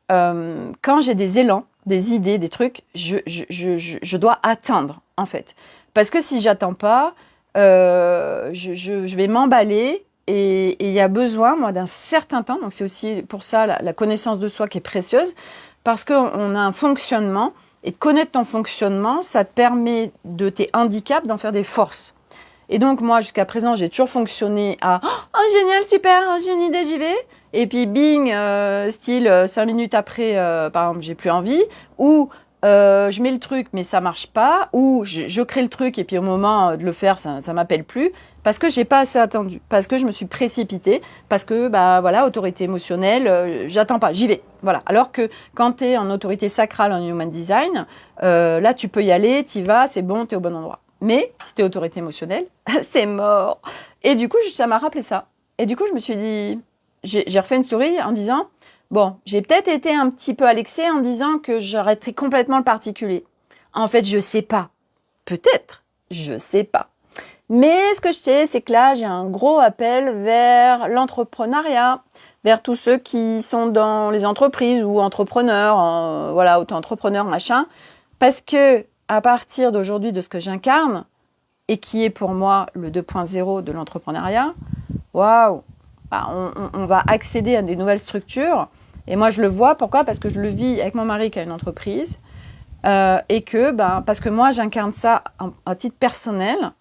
quand j'ai des élans, des idées, des trucs, je dois attendre, en fait. Parce que si j'attends pas, je vais m'emballer et il y a besoin, moi, d'un certain temps. Donc, c'est aussi pour ça la connaissance de soi qui est précieuse, parce qu'on a un fonctionnement et connaître ton fonctionnement, ça te permet de tes handicaps d'en faire des forces. Et donc, moi, jusqu'à présent, j'ai toujours fonctionné à « Oh, génial, super, j'ai une idée, j'y vais !» Et puis, bing, style, 5 minutes après, par exemple, j'ai plus envie. Ou je mets le truc, mais ça marche pas. Ou je crée le truc, et puis au moment de le faire, ça m'appelle plus. Parce que j'ai pas assez attendu. Parce que je me suis précipitée. Parce que, voilà, autorité émotionnelle, j'attends pas, j'y vais. Voilà. Alors que quand tu es en autorité sacrale en human design, là, tu peux y aller, tu y vas, c'est bon, tu es au bon endroit. Mais si tu es autorité émotionnelle, c'est mort. Et du coup, ça m'a rappelé ça. Et du coup, je me suis dit, j'ai refait une story en disant, bon, j'ai peut-être été un petit peu à l'excès en disant que j'arrêterais complètement le particulier. En fait, je sais pas. Peut-être. Je sais pas. Mais ce que je sais, c'est que là, j'ai un gros appel vers l'entrepreneuriat, vers tous ceux qui sont dans les entreprises ou entrepreneurs, voilà, auto-entrepreneurs, machin. Parce que, à partir d'aujourd'hui, de ce que j'incarne, et qui est pour moi le 2.0 de l'entrepreneuriat, waouh, on va accéder à des nouvelles structures. Et moi, je le vois. Pourquoi ? Parce que je le vis avec mon mari qui a une entreprise. Et que, parce que moi, j'incarne ça à titre personnel.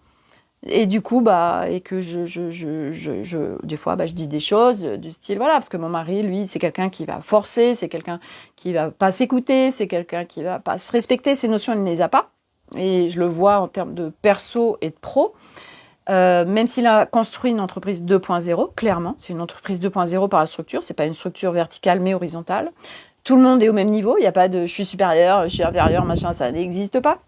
Et du coup, et que des fois, je dis des choses du style, voilà, parce que mon mari, lui, c'est quelqu'un qui va forcer, c'est quelqu'un qui va pas s'écouter, c'est quelqu'un qui va pas se respecter. Ces notions, il ne les a pas. Et je le vois en termes de perso et de pro. Même s'il a construit une entreprise 2.0, clairement, c'est une entreprise 2.0 par la structure, c'est pas une structure verticale mais horizontale. Tout le monde est au même niveau, il n'y a pas de je suis supérieur, je suis inférieur, machin, ça n'existe pas.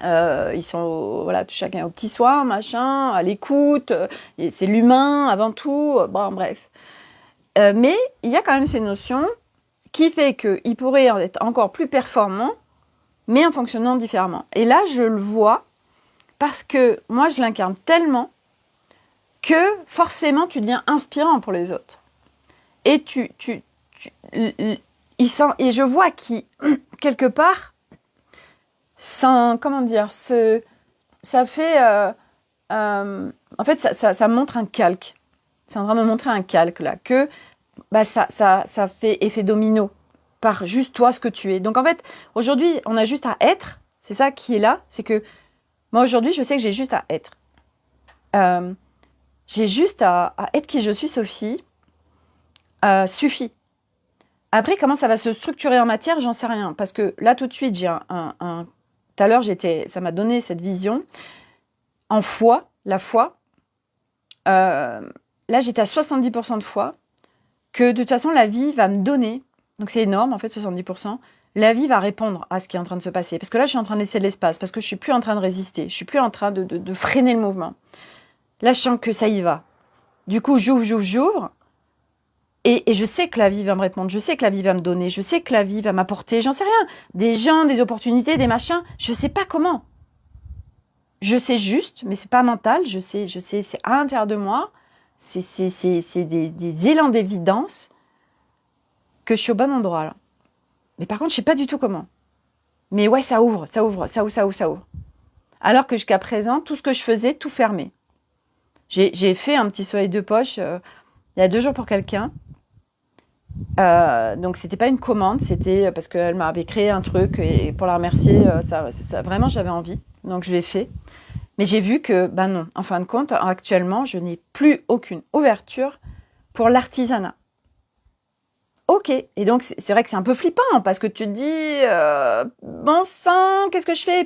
Ils sont voilà, chacun au petit soin, machin, à l'écoute, c'est l'humain avant tout, bon bref. Mais il y a quand même ces notions qui fait qu'il pourrait être encore plus performant, mais en fonctionnant différemment. Et là, je le vois parce que moi, je l'incarne tellement que forcément, tu deviens inspirant pour les autres. Et je vois qu'il, quelque part, comment dire, ça fait, en fait, ça montre un calque. C'est en train de me montrer un calque là, que ça fait effet domino par juste toi ce que tu es. Donc en fait, aujourd'hui, on a juste à être. C'est ça qui est là, c'est que moi aujourd'hui, je sais que j'ai juste à être. J'ai juste à être qui je suis, Sophie. Suffit. Après, comment ça va se structurer en matière, j'en sais rien. Parce que là, tout de suite, j'ai tout à l'heure, ça m'a donné cette vision en foi, la foi. Là, j'étais à 70% de foi, que de toute façon, la vie va me donner, donc c'est énorme, en fait, 70%, la vie va répondre à ce qui est en train de se passer. Parce que là, je suis en train de laisser de l'espace, parce que je suis plus en train de résister, je suis plus en train de freiner le mouvement. Là, je sens que ça y va. Du coup, j'ouvre, et je sais que la vie va me répondre, je sais que la vie va me donner, je sais que la vie va m'apporter, j'en sais rien, des gens, des opportunités, des machins, je sais pas comment. Je sais juste, mais c'est pas mental, je sais, c'est à l'intérieur de moi, c'est des élans d'évidence que je suis au bon endroit là. Mais par contre, je sais pas du tout comment. Mais ouais, ça ouvre. Alors que jusqu'à présent, tout ce que je faisais, tout fermé. J'ai fait un petit soleil de poche il y a 2 jours pour quelqu'un. Donc c'était pas une commande, c'était parce qu'elle m'avait créé un truc et pour la remercier, ça vraiment j'avais envie, donc je l'ai fait. Mais j'ai vu que non, en fin de compte, actuellement, je n'ai plus aucune ouverture pour l'artisanat. Ok, et donc c'est vrai que c'est un peu flippant parce que tu te dis bon sang, qu'est-ce que je fais,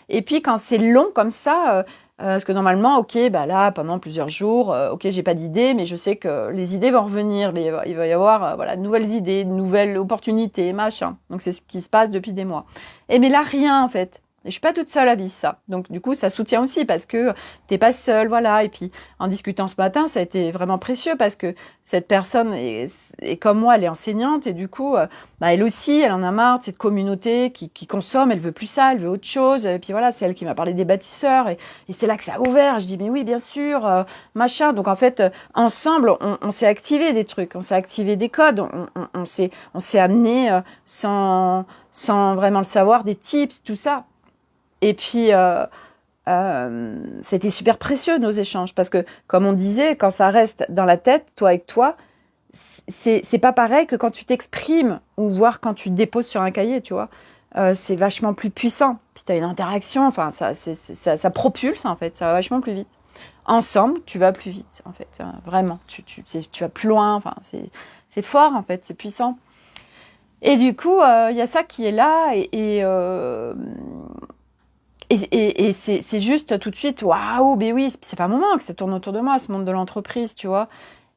et puis quand c'est long comme ça. Parce que normalement, ok, là, pendant plusieurs jours, ok, j'ai pas d'idées, mais je sais que les idées vont revenir, mais il va y avoir, de nouvelles idées, de nouvelles opportunités, machin. Donc, c'est ce qui se passe depuis des mois. Et mais là, rien, en fait. Et je suis pas toute seule à vivre ça. Donc, du coup, ça soutient aussi parce que t'es pas seule, voilà. Et puis, en discutant ce matin, ça a été vraiment précieux parce que cette personne est comme moi, elle est enseignante et du coup, elle aussi, elle en a marre de cette communauté qui consomme, elle veut plus ça, elle veut autre chose. Et puis voilà, c'est elle qui m'a parlé des bâtisseurs et c'est là que ça a ouvert. Je dis, mais oui, bien sûr, machin. Donc, en fait, ensemble, on s'est activé des trucs, on s'est activé des codes, on s'est amené sans vraiment le savoir, des tips, tout ça. Et puis, c'était super précieux nos échanges parce que, comme on disait, quand ça reste dans la tête, toi avec toi, c'est pas pareil que quand tu t'exprimes ou voire quand tu déposes sur un cahier, tu vois. C'est vachement plus puissant. Puis tu as une interaction, enfin, ça propulse en fait, ça va vachement plus vite. Ensemble, tu vas plus vite en fait, vraiment. Tu vas plus loin, enfin, c'est fort en fait, c'est puissant. Et du coup, il y a ça qui est là et c'est juste tout de suite, waouh, ben oui, c'est pas un moment que ça tourne autour de moi, ce monde de l'entreprise, tu vois.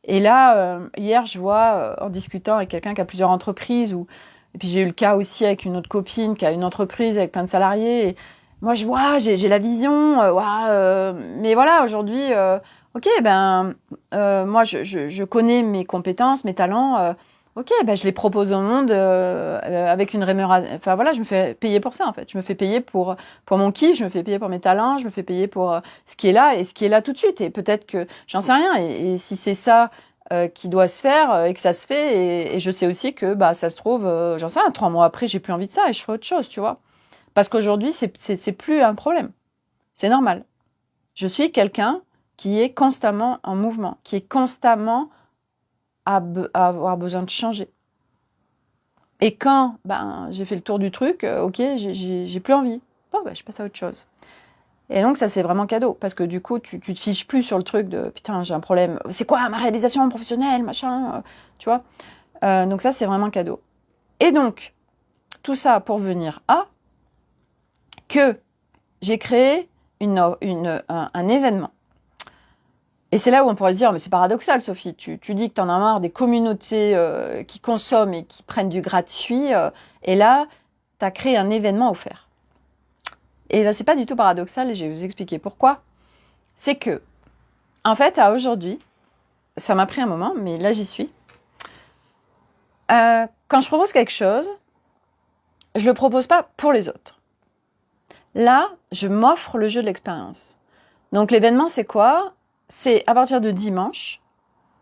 Et là, hier, je vois, en discutant avec quelqu'un qui a plusieurs entreprises, et puis j'ai eu le cas aussi avec une autre copine qui a une entreprise avec plein de salariés. Et moi, je vois, j'ai la vision, mais voilà, aujourd'hui, ok, moi, je connais mes compétences, mes talents. Ok, je les propose au monde avec une rémunération. Enfin voilà, je me fais payer pour ça en fait. Je me fais payer pour mon kiff, je me fais payer pour mes talents, je me fais payer pour ce qui est là et ce qui est là tout de suite. Et peut-être que j'en sais rien. Et si c'est ça qui doit se faire et que ça se fait, et je sais aussi que ça se trouve, j'en sais rien, 3 mois après, j'ai plus envie de ça et je ferai autre chose, tu vois. Parce qu'aujourd'hui, c'est plus un problème. C'est normal. Je suis quelqu'un qui est constamment en mouvement, qui est constamment à avoir besoin de changer. Et quand j'ai fait le tour du truc, ok, j'ai plus envie. Bon, je passe à autre chose. Et donc ça c'est vraiment cadeau, parce que du coup tu te fiches plus sur le truc de putain j'ai un problème, c'est quoi ma réalisation professionnelle, machin, tu vois. Donc ça c'est vraiment cadeau. Et donc tout ça pour venir à que j'ai créé un événement. Et c'est là où on pourrait se dire, mais c'est paradoxal, Sophie, tu dis que tu en as marre des communautés qui consomment et qui prennent du gratuit, et là, tu as créé un événement offert. Et c'est pas du tout paradoxal, et je vais vous expliquer pourquoi. C'est que, en fait, à aujourd'hui, ça m'a pris un moment, mais là, j'y suis. Quand je propose quelque chose, je le propose pas pour les autres. Là, je m'offre le jeu de l'expérience. Donc, l'événement, c'est quoi ? C'est à partir de dimanche.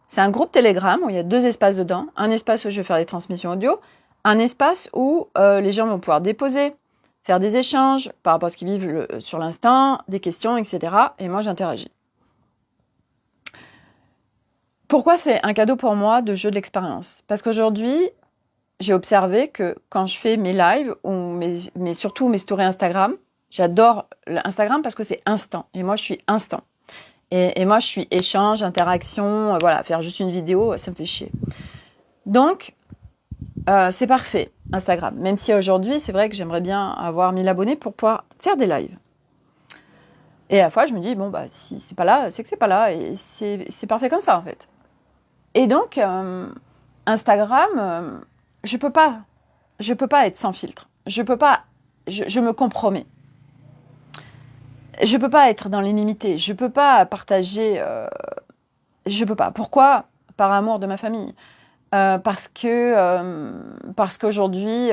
C'est un groupe Telegram où il y a 2 espaces dedans. Un espace où je vais faire des transmissions audio. Un espace où les gens vont pouvoir déposer, faire des échanges par rapport à ce qu'ils vivent sur l'instant, des questions, etc. Et moi, j'interagis. Pourquoi c'est un cadeau pour moi de jeu de l'expérience ? Parce qu'aujourd'hui, j'ai observé que quand je fais mes lives, mais surtout mes stories Instagram, j'adore Instagram parce que c'est instant. Et moi, je suis instant. Et moi, je suis échange, interaction, voilà, faire juste une vidéo, ça me fait chier. Donc, c'est parfait, Instagram. Même si aujourd'hui, c'est vrai que j'aimerais bien avoir 1000 abonnés pour pouvoir faire des lives. Et à la fois, je me dis, bon, si c'est pas là, c'est que c'est pas là. Et c'est parfait comme ça, en fait. Et donc, Instagram, je peux pas être sans filtre. Je me compromets. Je peux pas être dans l'inimité. Je peux pas partager. Je peux pas. Pourquoi ? Par amour de ma famille. Parce qu'aujourd'hui,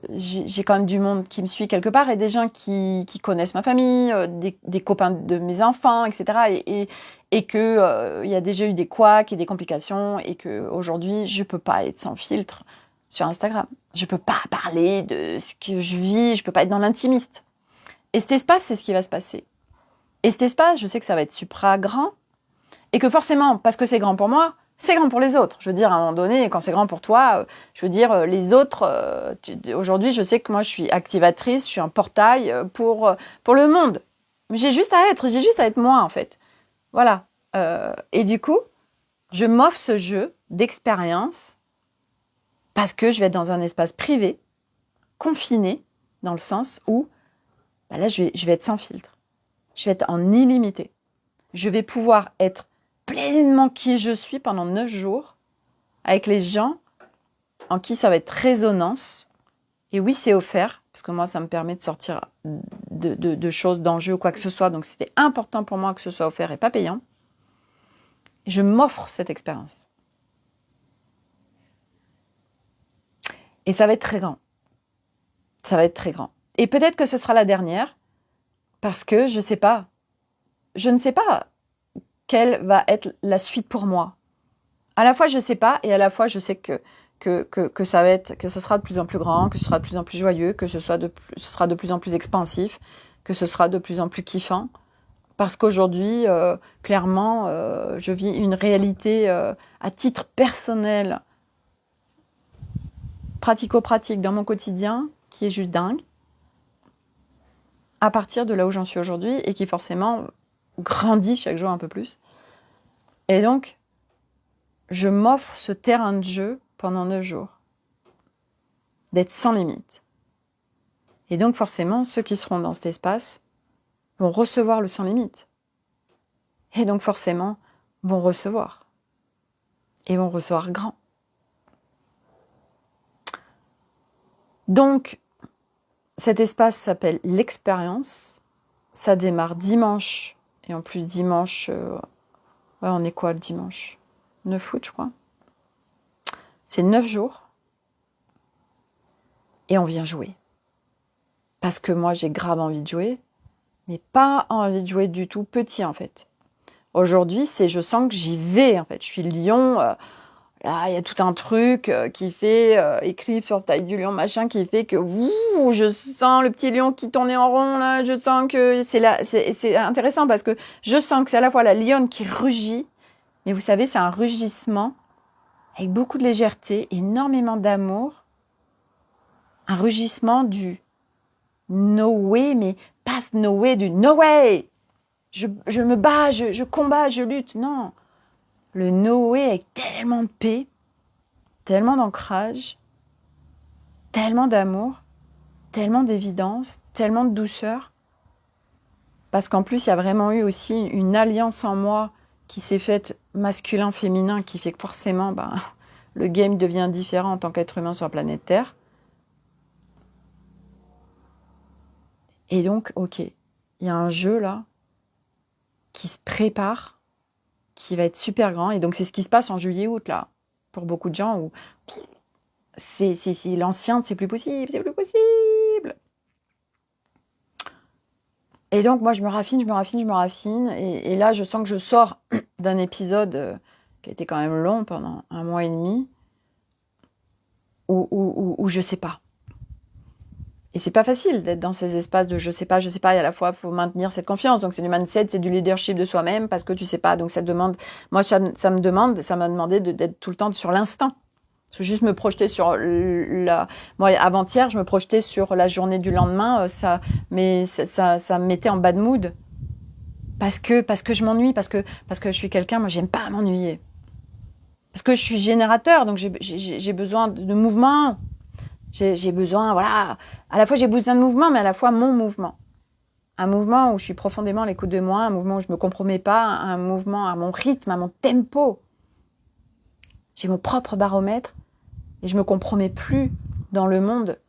j'ai quand même du monde qui me suit quelque part et des gens qui connaissent ma famille, des copains de mes enfants, etc. Et que il y a déjà eu des couacs et des complications et que aujourd'hui, je peux pas être sans filtre sur Instagram. Je peux pas parler de ce que je vis. Je peux pas être dans l'intimiste. Et cet espace, c'est ce qui va se passer. Et cet espace, je sais que ça va être supra grand et que forcément, parce que c'est grand pour moi, c'est grand pour les autres. Je veux dire, à un moment donné, quand c'est grand pour toi, je veux dire, les autres, aujourd'hui, je sais que moi, je suis activatrice, je suis un portail pour le monde. J'ai juste à être moi, en fait. Voilà. Et du coup, je m'offre ce jeu d'expérience parce que je vais être dans un espace privé, confiné, dans le sens où, là, je vais être sans filtre. Je vais être en illimité. Je vais pouvoir être pleinement qui je suis pendant 9 jours avec les gens en qui ça va être résonance. Et oui, c'est offert, parce que moi, ça me permet de sortir de choses, d'enjeux ou quoi que ce soit. Donc, c'était important pour moi que ce soit offert et pas payant. Je m'offre cette expérience. Et ça va être très grand. Ça va être très grand. Et peut-être que ce sera la dernière, parce que je sais pas. Je ne sais pas quelle va être la suite pour moi. À la fois, je sais pas, et à la fois, je sais que ça va être, que ce sera de plus en plus grand, que ce sera de plus en plus joyeux, que ce sera de plus en plus expansif, que ce sera de plus en plus kiffant. Parce qu'aujourd'hui, clairement, je vis une réalité à titre personnel, pratico-pratique dans mon quotidien, qui est juste dingue, à partir de là où j'en suis aujourd'hui, et qui forcément grandit chaque jour un peu plus. Et donc, je m'offre ce terrain de jeu pendant 9 jours, d'être sans limite. Et donc forcément, ceux qui seront dans cet espace vont recevoir le sans limite. Et donc forcément, vont recevoir. Et vont recevoir grand. Donc, cet espace s'appelle l'expérience. Ça démarre dimanche. Et en plus, dimanche... ouais, on est quoi le dimanche ? 9 août, je crois. C'est 9 jours. Et on vient jouer. Parce que moi, j'ai grave envie de jouer. Mais pas envie de jouer du tout petit, en fait. Aujourd'hui, je sens que j'y vais, en fait. Je suis le lion. Là, il y a tout un truc qui fait écrit sur taille du lion, machin, qui fait que je sens le petit lion qui tournait en rond, là. Je sens que c'est intéressant parce que je sens que c'est à la fois la lionne qui rugit, mais vous savez, c'est un rugissement avec beaucoup de légèreté, énormément d'amour. Un rugissement du no way, mais pas no way, du no way. Je me bats, je combats, je lutte. Non. Le no way avec tellement de paix, tellement d'ancrage, tellement d'amour, tellement d'évidence, tellement de douceur. Parce qu'en plus, il y a vraiment eu aussi une alliance en moi qui s'est faite masculin-féminin, qui fait que forcément, le game devient différent en tant qu'être humain sur la planète Terre. Et donc, ok, il y a un jeu là qui se prépare, qui va être super grand. Et donc, c'est ce qui se passe en juillet-août là, pour beaucoup de gens où c'est l'ancien, c'est plus possible, c'est plus possible. Et donc, moi, je me raffine. Et là, je sens que je sors d'un épisode qui a été quand même long pendant 1 mois et demi, où je sais pas. Et c'est pas facile d'être dans ces espaces de je sais pas, et à la fois, il faut maintenir cette confiance. Donc, c'est du mindset, c'est du leadership de soi-même, parce que tu sais pas. Donc, ça demande, moi, ça m'a demandé d'être tout le temps sur l'instinct. Parce que juste me projeter sur moi, avant-hier, je me projetais sur la journée du lendemain, ça me mettait en bad mood. Parce que je m'ennuie, parce que je suis quelqu'un, moi, j'aime pas m'ennuyer. Parce que je suis générateur, donc j'ai besoin de mouvement. J'ai besoin, voilà, à la fois j'ai besoin de mouvement, mais à la fois mon mouvement. Un mouvement où je suis profondément à l'écoute de moi, un mouvement où je me compromets pas, un mouvement à mon rythme, à mon tempo. J'ai mon propre baromètre et je me compromets plus dans le monde.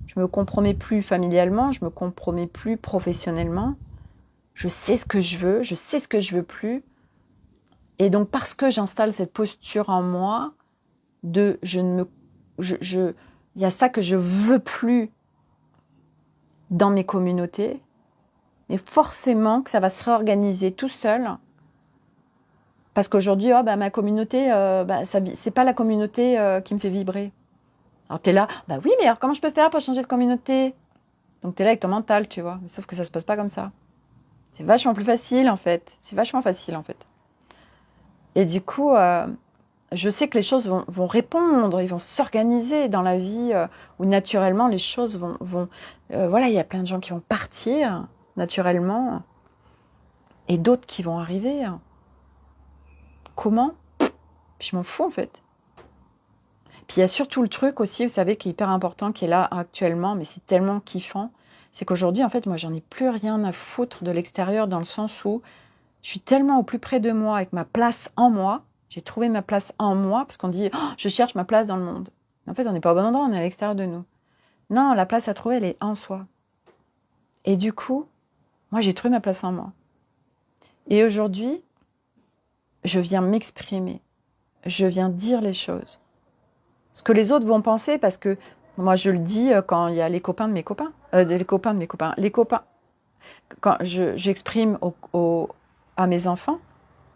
Je me compromets plus familialement, je me compromets plus professionnellement. Je sais ce que je veux, je sais ce que je veux plus. Et donc parce que j'installe cette posture en moi de il y a ça que je veux plus dans mes communautés, mais forcément que ça va se réorganiser tout seul. Parce qu'aujourd'hui, ma communauté, c'est pas la communauté qui me fait vibrer. Alors t'es là, oui, mais alors comment je peux faire pour changer de communauté ? Donc t'es là avec ton mental, tu vois. Sauf que ça se passe pas comme ça. C'est vachement plus facile en fait. Et du coup, je sais que les choses vont répondre, ils vont s'organiser dans la vie où naturellement les choses vont voilà, il y a plein de gens qui vont partir naturellement et d'autres qui vont arriver. Comment ? Je m'en fous en fait. Puis il y a surtout le truc aussi, vous savez, qui est hyper important, qui est là actuellement, mais c'est tellement kiffant, c'est qu'aujourd'hui, en fait, moi, j'en ai plus rien à foutre de l'extérieur dans le sens où je suis tellement au plus près de moi avec ma place en moi. J'ai trouvé ma place en moi parce qu'on dit je cherche ma place dans le monde. En fait, on n'est pas au bon endroit, on est à l'extérieur de nous. Non, la place à trouver, elle est en soi. Et du coup, moi, j'ai trouvé ma place en moi. Et aujourd'hui, je viens m'exprimer. Je viens dire les choses. Ce que les autres vont penser, parce que moi, je le dis quand il y a les copains de mes copains. Les copains de mes copains. Les copains. Quand j'exprime à mes enfants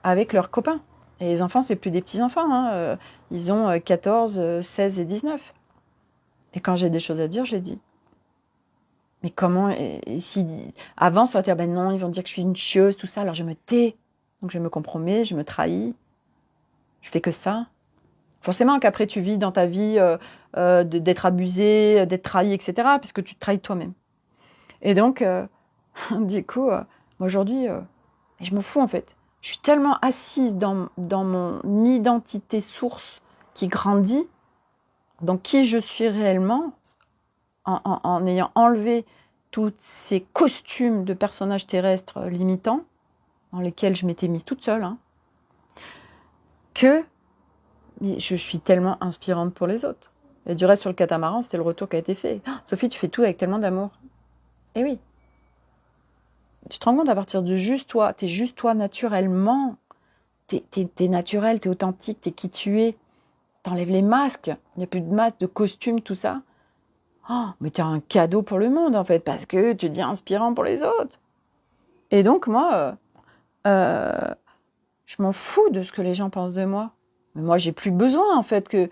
avec leurs copains. Et les enfants, c'est plus des petits-enfants. Hein. Ils ont 14, 16 et 19. Et quand j'ai des choses à dire, je les dis. Mais comment et si avant, ça aurait été, ben non, ils vont dire que je suis une chieuse, tout ça. Alors je me tais. Donc je me compromets, je me trahis. Je fais que ça. Forcément qu'après, tu vis dans ta vie d'être abusé, d'être trahi, etc. Puisque tu te trahis toi-même. Et donc, du coup, aujourd'hui, je m'en fous en fait. Je suis tellement assise dans mon identité source qui grandit, dans qui je suis réellement, en ayant enlevé tous ces costumes de personnages terrestres limitants, dans lesquels je m'étais mise toute seule, hein, que je suis tellement inspirante pour les autres. Et du reste, sur le catamaran, c'était le retour qui a été fait. Oh, Sophie, tu fais tout avec tellement d'amour. Eh oui. Tu te rends compte, à partir de juste toi, t'es juste toi naturellement. T'es naturel, t'es authentique, t'es qui tu es. T'enlèves les masques. Il n'y a plus de masques, de costumes, tout ça. Oh, mais t'es un cadeau pour le monde, en fait, parce que tu deviens inspirant pour les autres. Et donc, moi, je m'en fous de ce que les gens pensent de moi. Mais moi, j'ai plus besoin, en fait, que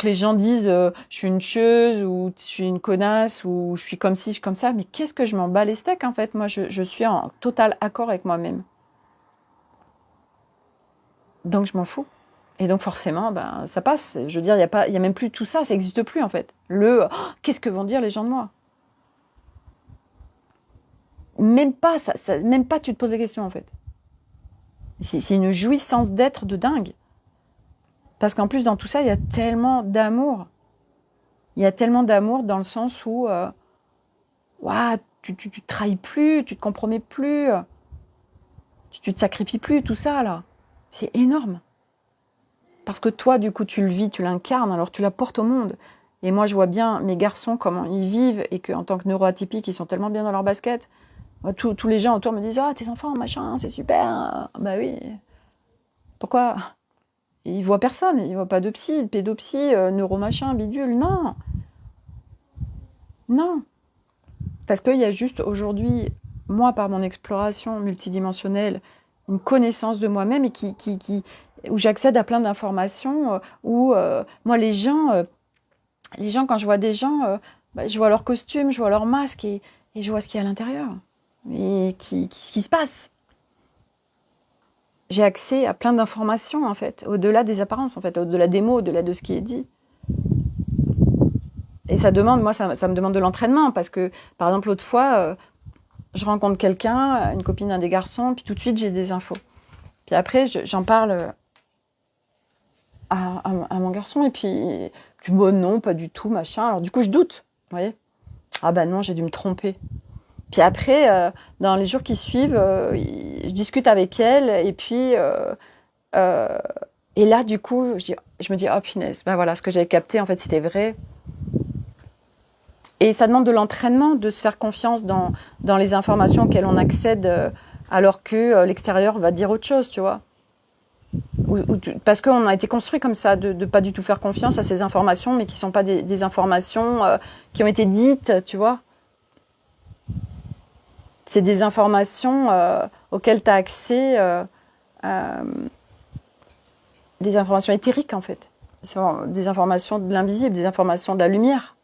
les gens disent je suis une chieuse, ou je suis une connasse, ou je suis comme ci, je suis comme ça. Mais qu'est-ce que je m'en bats les steaks, en fait. Moi, je suis en total accord avec moi-même. Donc, je m'en fous. Et donc, forcément, ben, ça passe. Je veux dire, il y a même plus tout ça, ça n'existe plus, en fait. Qu'est-ce que vont dire les gens de moi? Même pas, même pas, tu te poses des questions, en fait. C'est une jouissance d'être de dingue. Parce qu'en plus, dans tout ça, il y a tellement d'amour. Il y a tellement d'amour dans le sens où tu te trahis plus, tu te compromets plus, tu te sacrifies plus, tout ça, là. C'est énorme. Parce que toi, du coup, tu le vis, tu l'incarnes, alors tu l'apportes au monde. Et moi, je vois bien mes garçons, comment ils vivent, et qu'en tant que neuroatypiques, ils sont tellement bien dans leur basket. Tous les gens autour me disent « Ah, tes enfants, machin, c'est super !» Bah oui. Pourquoi? Ils voient personne, ils voient pas de psy, de pédopsie, neuromachin, bidule. Non. Non. Parce qu'il y a juste aujourd'hui, moi, par mon exploration multidimensionnelle, une connaissance de moi-même et où j'accède à plein d'informations, où moi, les gens, quand je vois des gens, je vois leur costume, je vois leur masque et je vois ce qu'il y a à l'intérieur. Et ce qui se passe. J'ai accès à plein d'informations, en fait, au-delà des apparences, en fait, au-delà des mots, au-delà de ce qui est dit. Et ça me demande de l'entraînement, parce que, par exemple, l'autre fois, je rencontre quelqu'un, une copine d'un des garçons, puis tout de suite, j'ai des infos. Puis après, j'en parle à mon garçon, et puis, bon, non, pas du tout, machin. Alors du coup, je doute, vous voyez. Ah bah non, j'ai dû me tromper. Puis après, dans les jours qui suivent, je discute avec elle, et puis... et là, du coup, je me dis, oh punaise, ben voilà, ce que j'avais capté, en fait, c'était vrai. Et ça demande de l'entraînement, de se faire confiance dans les informations auxquelles on accède, alors que l'extérieur va dire autre chose, tu vois. Parce qu'on a été construit comme ça, de pas du tout faire confiance à ces informations, mais qui ne sont pas des informations qui ont été dites, tu vois. C'est des informations auxquelles tu as accès, des informations éthériques, en fait. Des informations de l'invisible, des informations de la lumière.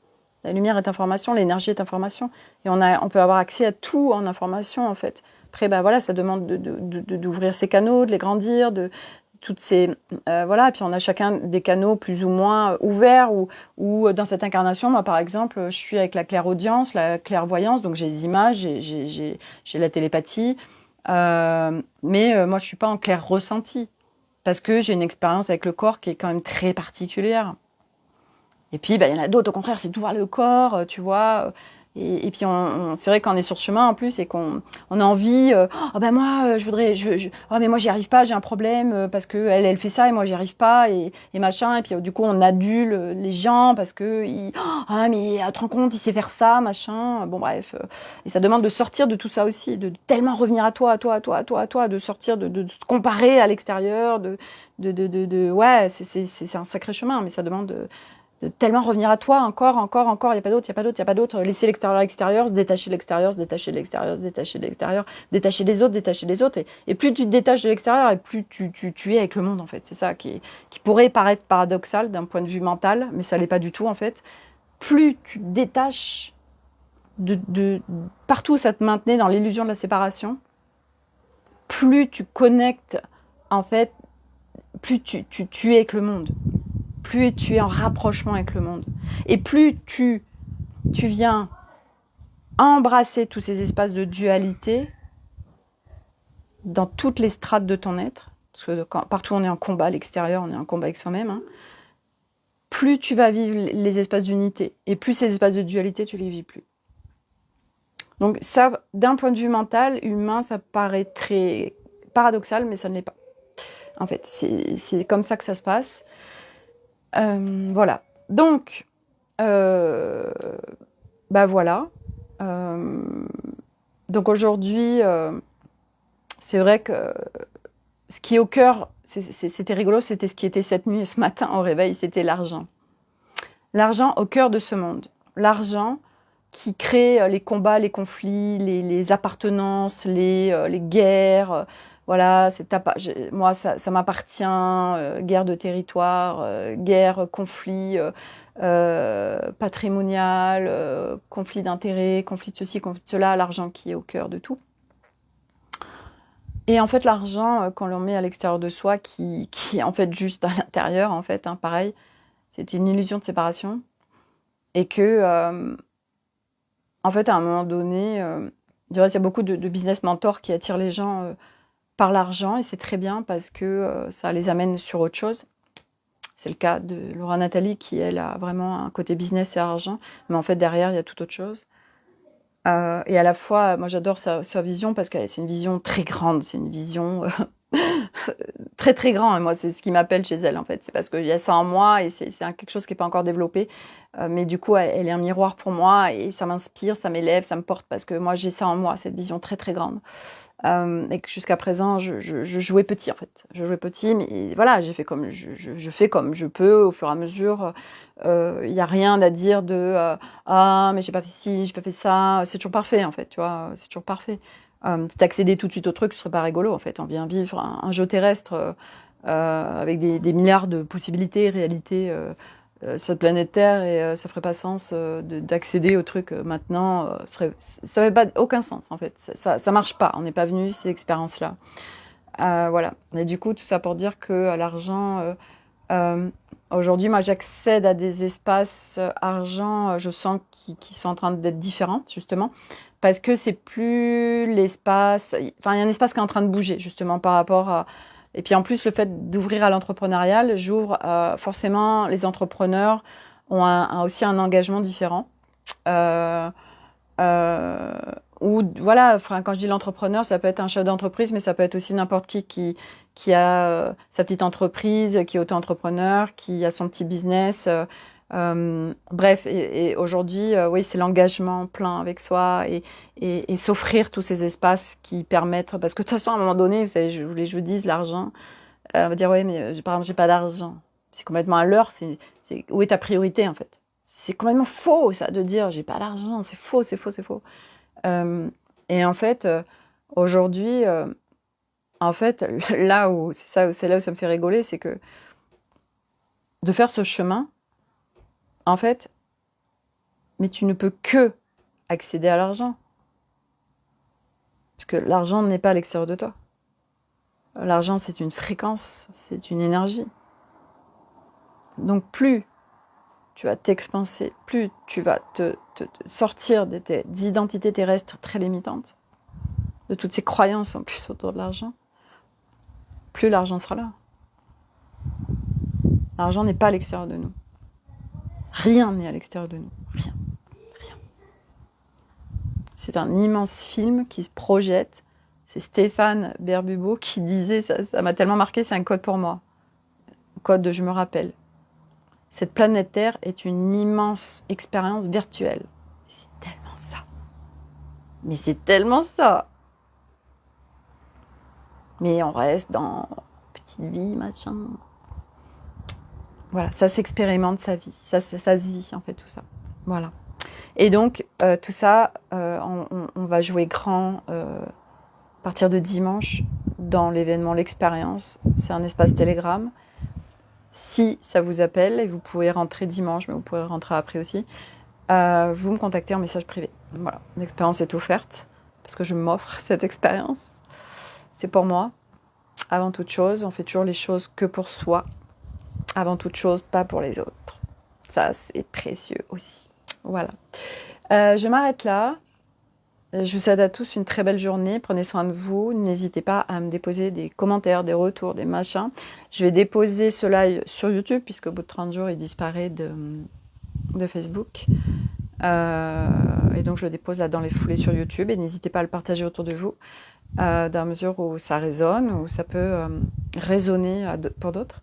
La lumière est information, l'énergie est information. Et on peut avoir accès à tout en information, en fait. Après, bah, voilà, ça demande d'ouvrir ces canaux, de les grandir, toutes ces... voilà, et puis on a chacun des canaux plus ou moins ouverts, ou dans cette incarnation, moi, par exemple, je suis avec la clairaudience, la clairvoyance, donc j'ai des images, j'ai la télépathie, mais moi, je suis pas en clair ressenti, parce que j'ai une expérience avec le corps qui est quand même très particulière. Et puis, il y en a d'autres, au contraire, c'est tout voir le corps, tu vois. Et puis c'est vrai qu'on est sur ce chemin en plus et qu'on a envie, oh ben moi je voudrais, oh mais moi j'y arrive pas, j'ai un problème parce que elle fait ça et moi j'y arrive pas et machin. Et puis du coup on adule les gens parce que ah mais tu te rends compte il sait faire ça machin. Bon bref, et ça demande de sortir de tout ça aussi, de tellement revenir à toi, de sortir, de se comparer à l'extérieur, ouais c'est un sacré chemin, mais ça demande de tellement revenir à toi, encore, il n'y a pas d'autre, il n'y a pas d'autre, il n'y a pas d'autre, laisser l'extérieur à l'extérieur, se détacher de l'extérieur, se détacher de l'extérieur, se détacher de l'extérieur, détacher des autres, et plus tu te détaches de l'extérieur, et plus tu es avec le monde, en fait. C'est ça qui pourrait paraître paradoxal d'un point de vue mental, mais ça l'est pas du tout, en fait. Plus tu te détaches de partout où ça te maintenait dans l'illusion de la séparation, plus tu connectes, en fait, plus tu es avec le monde. Plus tu es en rapprochement avec le monde. Et plus tu viens embrasser tous ces espaces de dualité dans toutes les strates de ton être, parce que partout on est en combat à l'extérieur, on est en combat avec soi-même, hein, plus tu vas vivre les espaces d'unité. Et plus ces espaces de dualité, tu les vis plus. Donc ça, d'un point de vue mental, humain, ça paraît très paradoxal, mais ça ne l'est pas. En fait, c'est comme ça que ça se passe. Voilà. Donc, voilà. Donc aujourd'hui, c'est vrai que ce qui est au cœur, c'était rigolo, c'était ce qui était cette nuit et ce matin au réveil, c'était l'argent. L'argent au cœur de ce monde. L'argent qui crée les combats, les conflits, les appartenances, les guerres. Voilà, moi ça m'appartient, guerre de territoire, guerre, conflit patrimonial, conflit d'intérêts, conflit de ceci, conflit de cela, l'argent qui est au cœur de tout. Et en fait, l'argent, quand l'on met à l'extérieur de soi, qui est en fait juste à l'intérieur, en fait, hein, pareil, c'est une illusion de séparation. Et que, en fait, à un moment donné, il y a beaucoup de business mentors qui attirent les gens par l'argent, et c'est très bien parce que ça les amène sur autre chose. C'est le cas de Laura Nathalie qui, elle, a vraiment un côté business et argent, mais en fait, derrière, il y a toute autre chose. Et à la fois, moi, j'adore sa vision parce que c'est une vision très grande, c'est une vision très, très grande. Et moi, c'est ce qui m'appelle chez elle, en fait. C'est parce qu'il y a ça en moi et c'est quelque chose qui n'est pas encore développé. Mais du coup, elle est un miroir pour moi et ça m'inspire, ça m'élève, ça me porte parce que moi, j'ai ça en moi, cette vision très, très grande. Et que jusqu'à présent, je jouais petit, en fait. Je jouais petit, mais voilà, je fais comme je peux au fur et à mesure. Il n'y a rien à dire de ah, mais j'ai pas fait ci, j'ai pas fait ça. C'est toujours parfait, en fait, tu vois, c'est toujours parfait. T'accéder tout de suite au truc, ce serait pas rigolo, en fait. On vient vivre un jeu terrestre avec des milliards de possibilités, réalités sur cette planète Terre, et ça ferait pas sens d'accéder au truc maintenant. Ça n'aurait pas aucun sens, en fait. Ça marche pas. On n'est pas venu ces expériences-là. Voilà. Et du coup, tout ça pour dire que l'argent, aujourd'hui, moi, j'accède à des espaces argent, je sens qui sont en train d'être différents, justement, parce que c'est plus l'espace. Enfin, il y a un espace qui est en train de bouger, justement, par rapport à. Et puis en plus, le fait d'ouvrir à l'entrepreneurial, j'ouvre forcément, les entrepreneurs ont aussi un engagement différent. Ou voilà, quand je dis l'entrepreneur, ça peut être un chef d'entreprise, mais ça peut être aussi n'importe qui a sa petite entreprise, qui est auto-entrepreneur, qui a son petit business. Bref, et aujourd'hui, oui, c'est l'engagement plein avec soi et s'offrir tous ces espaces qui permettent, parce que de toute façon, à un moment donné, vous savez, je voulais que je vous dise, l'argent, on va dire, oui, mais par exemple, j'ai pas d'argent. C'est complètement à l'heure, où est ta priorité, en fait? C'est complètement faux, ça, de dire, j'ai pas d'argent, c'est faux, c'est faux, c'est faux. Et en fait, aujourd'hui, en fait, c'est là où ça me fait rigoler, c'est que de faire ce chemin, en fait, mais tu ne peux que accéder à l'argent. Parce que l'argent n'est pas à l'extérieur de toi. L'argent, c'est une fréquence, c'est une énergie. Donc plus tu vas t'expanser, plus tu vas te sortir des identités terrestres très limitantes, de toutes ces croyances en plus autour de l'argent, plus l'argent sera là. L'argent n'est pas à l'extérieur de nous. Rien n'est à l'extérieur de nous. Rien. C'est un immense film qui se projette. C'est Stéphane Berbubeau qui disait, ça m'a tellement marqué, c'est un code pour moi. Un code de je me rappelle. Cette planète Terre est une immense expérience virtuelle. C'est tellement ça. Mais c'est tellement ça. Mais on reste dans petite vie, machin. Voilà, ça s'expérimente sa vie. Ça se vit, en fait, tout ça. Voilà. Et donc, tout ça, on va jouer grand à partir de dimanche dans l'événement L'Expérience. C'est un espace Telegram. Si ça vous appelle, et vous pouvez rentrer dimanche, mais vous pourrez rentrer après aussi, vous me contactez en message privé. Voilà, l'expérience est offerte, parce que je m'offre cette expérience. C'est pour moi. Avant toute chose, on fait toujours les choses que pour soi. Avant toute chose, pas pour les autres. Ça, c'est précieux aussi. Voilà. Je m'arrête là. Je vous souhaite à tous une très belle journée. Prenez soin de vous. N'hésitez pas à me déposer des commentaires, des retours, des machins. Je vais déposer ce live sur YouTube, puisqu'au bout de 30 jours, il disparaît de Facebook. Et donc, je le dépose là dans les foulées sur YouTube. Et n'hésitez pas à le partager autour de vous, dans la mesure où ça résonne, où ça peut résonner pour d'autres.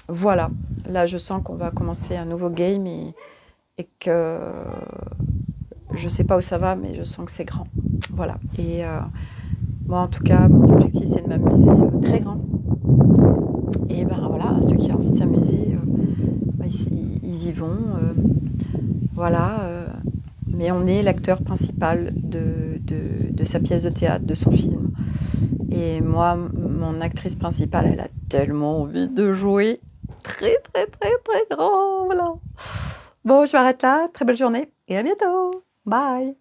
Voilà. Là, je sens qu'on va commencer un nouveau game et que je sais pas où ça va, mais je sens que c'est grand. Voilà. Et moi, en tout cas, mon objectif, c'est de m'amuser très grand. Et ben voilà, ceux qui ont envie de s'amuser, ils y vont. Voilà. Mais on est l'acteur principal de sa pièce de théâtre, de son film. Et moi, mon actrice principale, elle a tellement envie de jouer très, très, très, très grand. Voilà. Bon, je m'arrête là. Très belle journée et à bientôt. Bye.